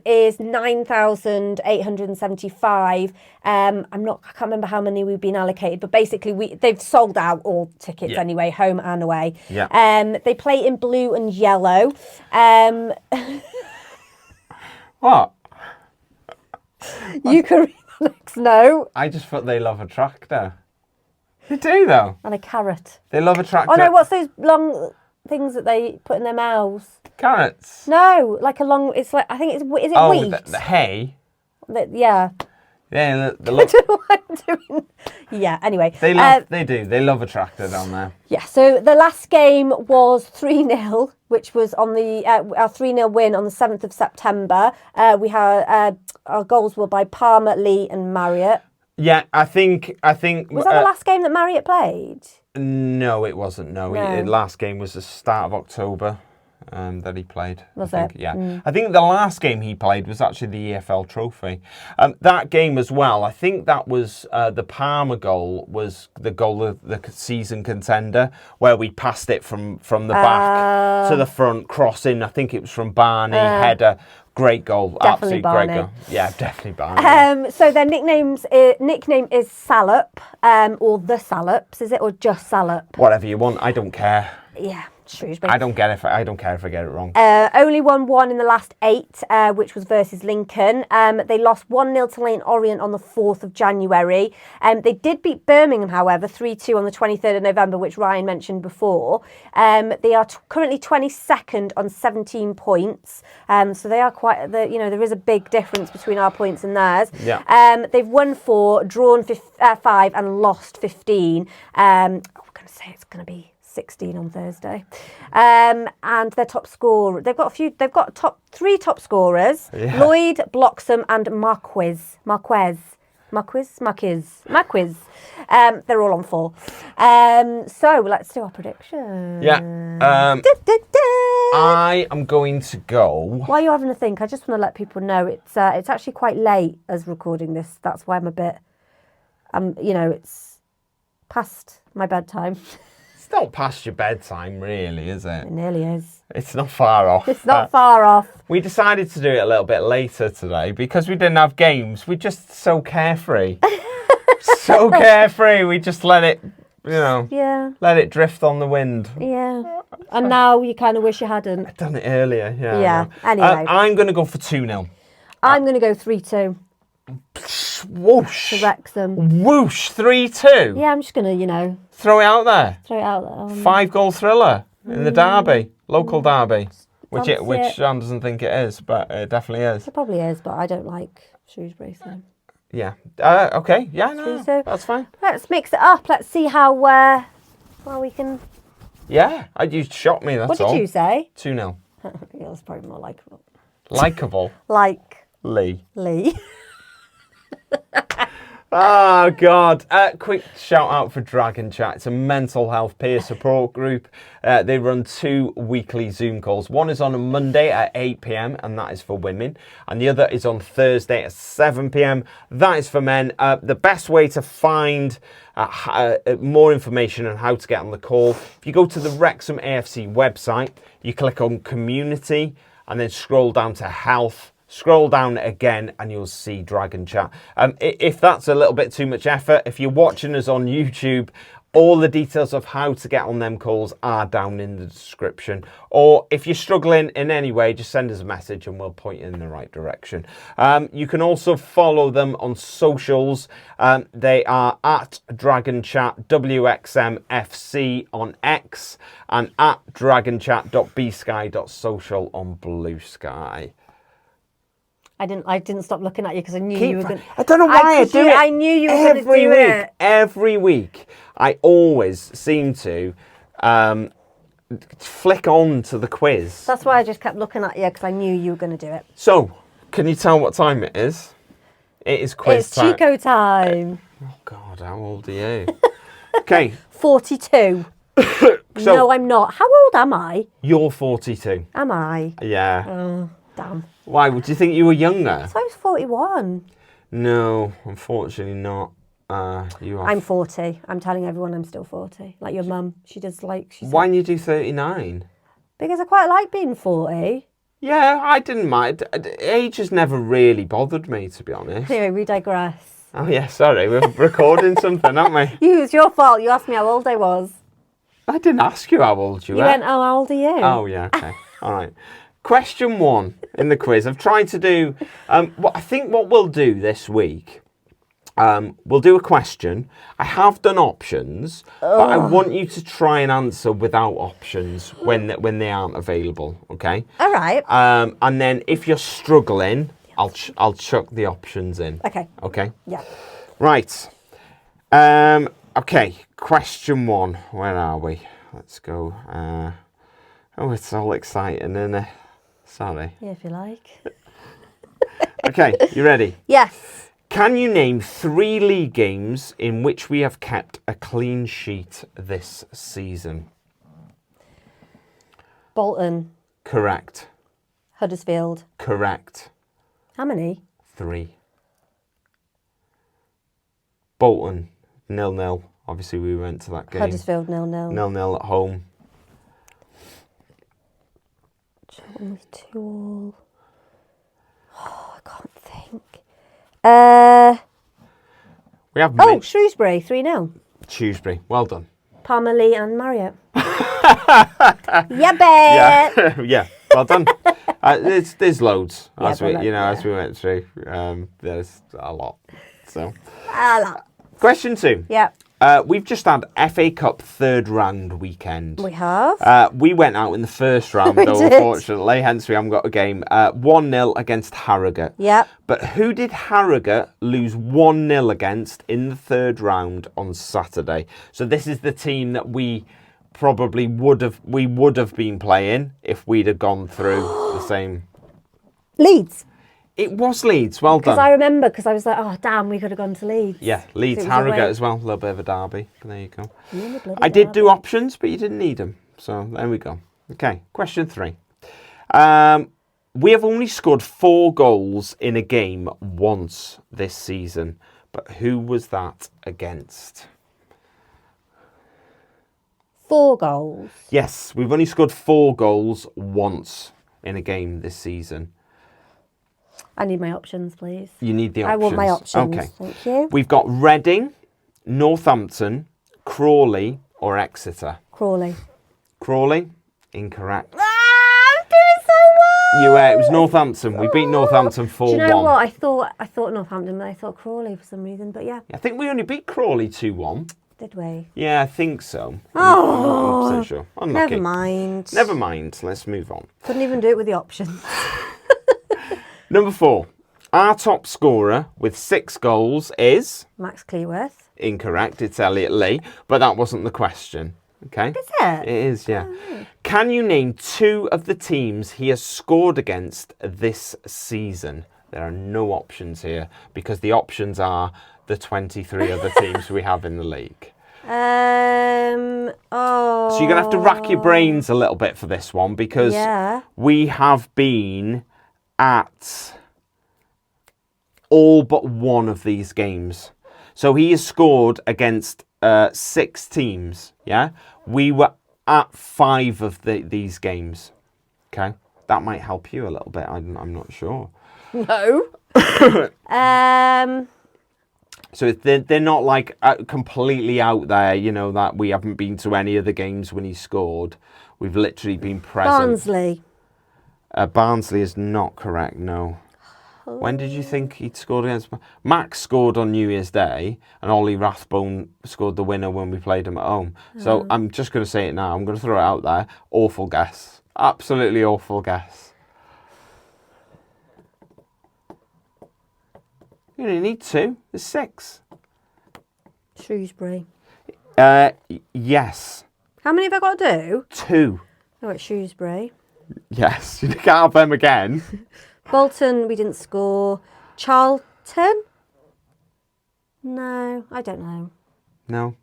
is 9,875. I can't remember how many we've been allocated, but basically they've sold out all tickets anyway, home and away. Yeah. They play in blue and yellow. What? You can read the next note. I just thought they love a tractor. They do though. And a carrot. They love a tractor. Oh no, what's those long things that they put in their mouths? Carrots. No, like a long. It's like, I think it's. Is it wheat? The hay. Yeah. Yeah, they I love, don't know what I'm doing. Yeah, anyway. they do. They love a tractor down there. Yeah, so the last game was 3-0, which was on the our 3-0 win on the 7th of September. We had our goals were by Palmer, Lee and Marriott. Yeah, I think. Was that the last game that Marriott played? No, it wasn't. No, No. Last game was the start of October that he played. Was I think, it? Yeah. I think the last game he played was actually the EFL Trophy. That game as well, I think that was the Palmer goal was the goal of the season contender, where we passed it from the back to the front, crossing. I think it was from Barney, header. Great goal. Definitely Absolutely Barney. great goal. Yeah, definitely Barney. So their nickname is Salop, or the Salops, is it, or just Salop? Whatever you want. I don't care. Yeah, Shrewsbury. I don't care if I get it wrong. Only won one in the last 8, which was versus Lincoln. They lost 1-0 to Leyton Orient on the 4th of January. They did beat Birmingham, however, 3-2 on the 23rd of November, which Ryan mentioned before. They are currently 22nd on 17 points. So they are there is a big difference between our points and theirs. Yeah. They've won 4, drawn 5 and lost 15. I'm going to say it's going to be 16 on Thursday, and their top scorer. They've got 3 top scorers: Yeah. Lloyd, Bloxham, and Marquez. They're all on 4. So let's do our prediction. Yeah. I am going to go. While you're having a think, I just want to let people know it's actually quite late as recording this. That's why I'm a bit, it's past my bedtime. It's not past your bedtime, really, is it? It nearly is. It's not far off. It's not far off. We decided to do it a little bit later today because we didn't have games. We're just so carefree. So carefree. We just let it, Yeah. let it drift on the wind. Yeah. And now you kind of wish you hadn't. I'd done it earlier, yeah. Yeah, anyway. I'm going to go for 2-0. I'm going to go 3-2 Whoosh. to Wrexham. Whoosh, 3-2. Yeah, I'm just going to, Throw it out there. throw it out there. 5-goal thriller in the derby, local derby, which Fancy it. Sean doesn't think it is, but it definitely is. It probably is, but I don't like Shrewsbury, so. Yeah. Okay. Yeah. No. So That's fine. let's mix it up. Let's see how we can. Yeah. You shot me. That's What all. did you say? 2-0. Yeah, that's probably more likeable. Likeable. Like Lee. Lee. Oh, God. Quick shout out for Dragon Chat. It's a mental health peer support group. They run 2 weekly Zoom calls. One is on a Monday at 8 p.m, and that is for women. And the other is on Thursday at 7 p.m. That is for men. The best way to find more information on how to get on the call, if you go to the Wrexham AFC website, you click on Community and then scroll down to Health. Scroll down again and you'll see Dragon Chat. If that's a little bit too much effort, if you're watching us on YouTube, all the details of how to get on them calls are down in the description. Or if you're struggling in any way, just send us a message and we'll point you in the right direction. You can also follow them on socials. They are at Dragon Chat WXMFC on X and at dragonchat.bsky.social on Blue Sky. I didn't stop looking at you because I knew you were going. I don't know why I do it. I knew you were going to do it. Every week, I always seem to flick on to the quiz. That's why I just kept looking at you because I knew you were going to do it. So, can you tell what time it is? It is quiz time. It's Chico time. Oh God, how old are you? Okay. 42. So, No, I'm not. How old am I? You're 42. Am I? Yeah. Oh, damn. Why? Would you think you were younger? So I was 41. No, unfortunately not. You are. I'm 40. I'm telling everyone I'm still 40. Like your mum. She does like... Why don't you do 39? Because I quite like being 40. Yeah, I didn't mind. Age has never really bothered me, to be honest. Anyway, we digress. Oh, yeah, sorry. We're recording something, aren't we? It's your fault. You asked me how old I was. I didn't ask you how old you were. You went, oh, how old are you? Oh, yeah, okay. All right. Question 1 in the quiz. I've tried to do... I think what we'll do this week, we'll do a question. I have done options, but I want you to try and answer without options when they aren't available, okay? All right. And then if you're struggling, I'll chuck the options in. Okay. Okay. Yeah. Right. Okay. Question 1. Where are we? Let's go. Oh, it's all exciting, isn't it? Sorry. Yeah, if you like. Okay. You ready? Yes. Can you name 3 league games in which we have kept a clean sheet this season? Bolton. Correct. Huddersfield. Correct. How many? 3. Bolton 0-0. Obviously, we went to that game. Huddersfield 0-0. 0-0 at home. Charlton was 2-2. Oh, I can't think. We have Shrewsbury 3-0. Shrewsbury. Well done. Palmer, Lee and Marriott. Yeah, bet. Yeah, yeah. Well done. There's loads as we went through. There's a lot. So. A lot. Question 2. Yeah. We've just had FA Cup 3rd round weekend. We have. We went out in the first round, We though, did. unfortunately, hence we haven't got a game. 1-0 against Harrogate. Yep. But who did Harrogate lose 1-0 against in the 3rd round on Saturday? So this is the team that we probably would have been playing if we'd have gone through the same. Leeds. It was Leeds. Well done. Because I remember, because I was like, oh, damn, we could have gone to Leeds. Yeah, Leeds, So it was Harrogate away. as well. A little bit of a derby. But there you go. Really bloody I did do derby. options, but you didn't need them. So there we go. Okay, question 3. We have only scored 4 goals in a game once this season. But who was that against? 4 goals. Yes, we've only scored 4 goals once in a game this season. I need my options, please. You need the I options. want my options. Okay. Thank you. We've got Reading, Northampton, Crawley, or Exeter. Crawley. Crawley? Incorrect. I'm doing so well. You it was Northampton. We beat Northampton 4-1. Do you know what? I thought Northampton, but I thought Crawley for some reason. But yeah, I think we only beat Crawley 2-1. did we? Yeah, I think so. Oh, I'm 100% sure. Unlucky. never mind. Never mind. Let's move on. Couldn't even do it with the options. Number 4. Our top scorer with 6 goals is... Max Cleworth. Incorrect. It's Elliot Lee. But that wasn't the question. Okay? Is it? It is, yeah. Can you name 2 of the teams he has scored against this season? There are no options here because the options are the 23 other teams we have in the league. Oh. So you're going to have to rack your brains a little bit for this one because Yeah. we have been at all but one of these games. So he has scored against 6 teams, yeah? We were at 5 of these games, okay? That might help you a little bit, I'm not sure. No. So they're not like completely out there, you know, that we haven't been to any of the games when he scored. We've literally been present. Barnsley. Barnsley is not correct, no. When did you think he'd scored against... Max scored on New Year's Day, and Ollie Rathbone scored the winner when we played him at home. So I'm just going to say it now. I'm going to throw it out there. Awful guess. Absolutely awful guess. You only need 2. There's 6. Shrewsbury. Yes. How many have I got to do? 2. Oh, it's Shrewsbury. Yes. You can't have them again. Bolton, we didn't score. Charlton? No, I don't know. No.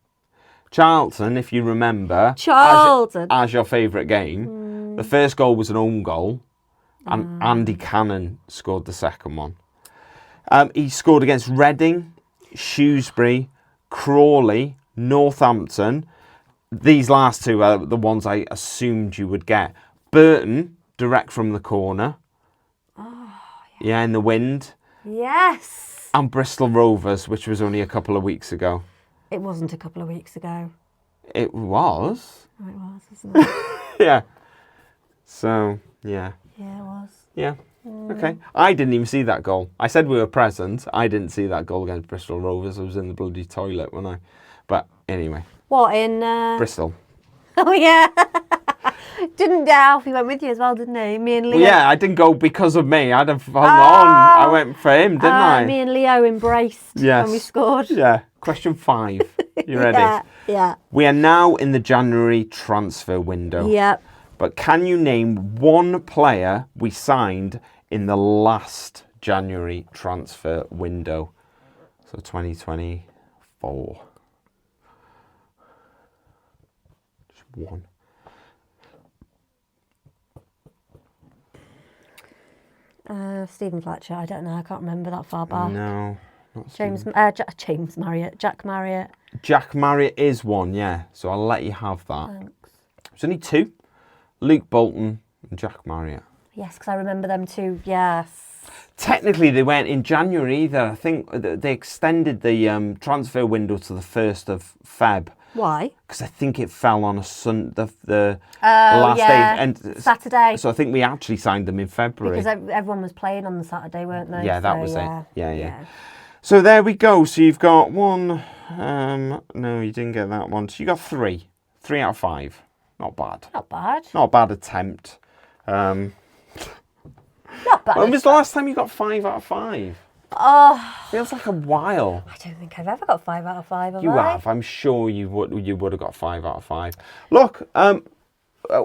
Charlton, if you remember, Charlton. as your favourite game, the first goal was an own goal, and Andy Cannon scored the second one. He scored against Reading, Shrewsbury, Crawley, Northampton. These last 2 are the ones I assumed you would get. Burton, direct from the corner. Oh, Yeah, in the wind. Yes. And Bristol Rovers, which was only a couple of weeks ago. It wasn't a couple of weeks ago. It was. Oh, it was, wasn't it? Yeah. So, yeah. Yeah, it was. Yeah. Okay. I didn't even see that goal. I said we were present. I didn't see that goal against Bristol Rovers. I was in the bloody toilet when I... But anyway. What, in... Bristol. Oh, yeah. Didn't Alfie went with you as well, didn't he? Me and Leo. Well, yeah, I didn't go because of me. I'd have hung on. I went for him, didn't I? Me and Leo embraced when we scored. Yeah. Question 5. You ready? Yeah. We are now in the January transfer window. Yep. But can you name one player we signed in the last January transfer window? So 2024. Just one. Stephen Fletcher. I don't know. I can't remember that far back. No. Not James Marriott. Jack Marriott. Jack Marriott is one, yeah. So I'll let you have that. Thanks. There's only 2. Luke Bolton and Jack Marriott. Yes, because I remember them too. Yes. Technically, they weren't in January either. I think they extended the transfer window to the 1st of Feb. Why? Because I think it fell on a the last day. And Saturday. So I think we actually signed them in February. Because everyone was playing on the Saturday, weren't they? Yeah, that was it. Yeah. So there we go. So you've got 1. No, you didn't get that one. So you got 3. 3 out of 5. Not bad. Not bad. Not a bad attempt. Not bad. When was the last time you got 5 out of 5? Oh, Feels like a while. I don't think I've ever got 5 out of 5. You have. I'm sure you would have got 5 out of 5. Look,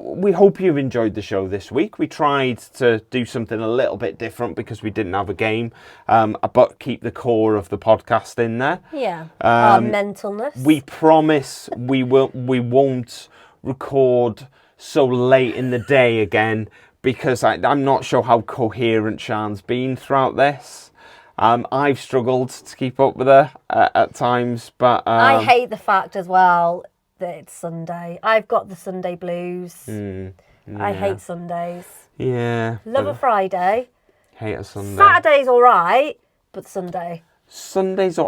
we hope you've enjoyed the show this week. We tried to do something a little bit different because we didn't have a game, but keep the core of the podcast in there. Yeah. Our mentalness. We promise we won't record so late in the day again, because I'm not sure how coherent Siân's been throughout this. I've struggled to keep up with her at times, but I hate the fact as well that it's Sunday. I've got the Sunday blues. I hate Sundays. Yeah. Love a Friday. Hate a Sunday. Saturday's all right, but Sunday. Saturday's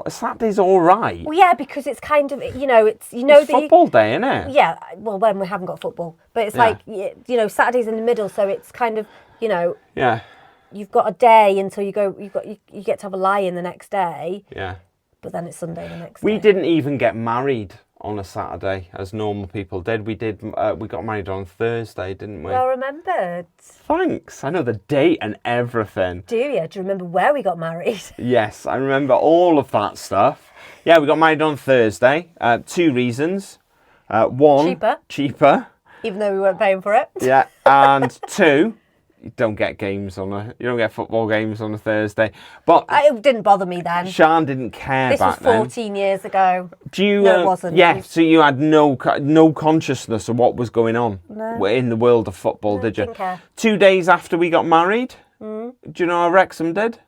all right. Well, yeah, because it's kind of, it's football day, isn't it? Yeah, well, when we haven't got football, but it's like, Saturday's in the middle, so it's kind of, Yeah. You've got a day until you get to have a lie-in the next day. Yeah. But then it's Sunday the next day. We didn't even get married on a Saturday as normal people did. We got married on Thursday, didn't we? Well remembered. Thanks. I know the date and everything. Do you? Do you remember where we got married? Yes, I remember all of that stuff. Yeah, we got married on Thursday. 2 reasons. 1, cheaper. Even though we weren't paying for it. Yeah, and 2, you don't get football games on a Thursday. But it didn't bother me then. Siân didn't care back then. This was 14 years ago. No, it wasn't. Yeah, so you had no consciousness of what was going on in the world of football, did you? Didn't care. 2 days after we got married, do you know how Wrexham did?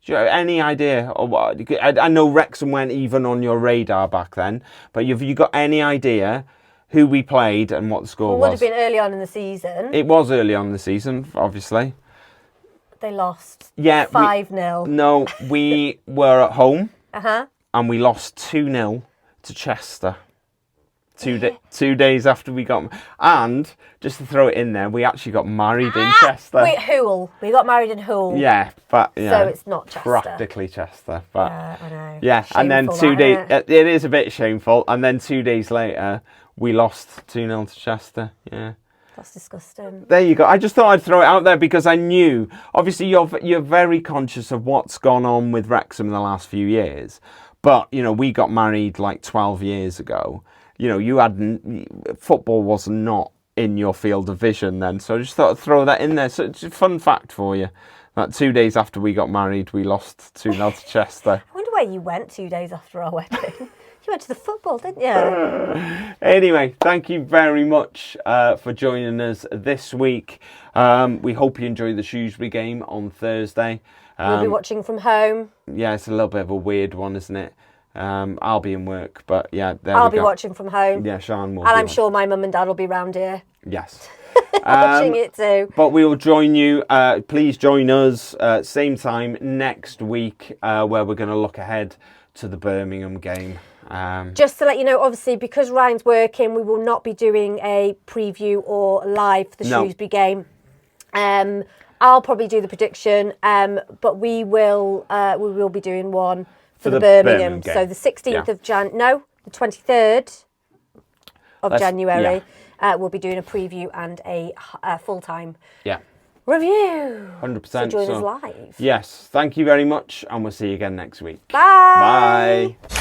Do you have any idea? Or what? I know Wrexham weren't even on your radar back then, but have you got any idea who we played and what the score was? It would have been early on in the season. It was early on in the season, obviously. They lost 5-0. No, we were at home. And we lost 2-0 to Chester. 2 days after we got... And, just to throw it in there, we actually got married in Chester. Wait, Hoole. We got married in Hoole. Yeah, but... So it's not Chester. Practically Chester. But, yeah, I know. Yeah, shameful, and then 2 days... It is a bit shameful. And then 2 days later, we lost 2-0 to Chester. Yeah. That's disgusting. There you go. I just thought I'd throw it out there because I knew... Obviously, you're very conscious of what's gone on with Wrexham in the last few years. But, we got married like 12 years ago. Football was not in your field of vision then. So I just thought I'd throw that in there. So it's a fun fact for you. That 2 days after we got married, we lost 2-0 to Chester. I wonder where you went 2 days after our wedding. You went to the football, didn't you? Anyway, thank you very much for joining us this week. We hope you enjoy the Shrewsbury game on Thursday. We'll be watching from home. Yeah, it's a little bit of a weird one, isn't it? I'll be in work, but yeah, I'll be watching from home. Yeah, Siân will. And I'm sure my mum and dad will be round here. Yes. Watching it too. But we will join you. Please join us same time next week, where we're going to look ahead to the Birmingham game. Just to let you know, obviously, because Ryan's working, we will not be doing a preview or live for the Shrewsbury game. I'll probably do the prediction, but we will be doing one for the Birmingham game. So the 16th of the 23rd of January. we'll be doing a preview and a full-time Yeah. review. 100%. So join us live. Yes. Thank you very much, and we'll see you again next week. Bye. Bye.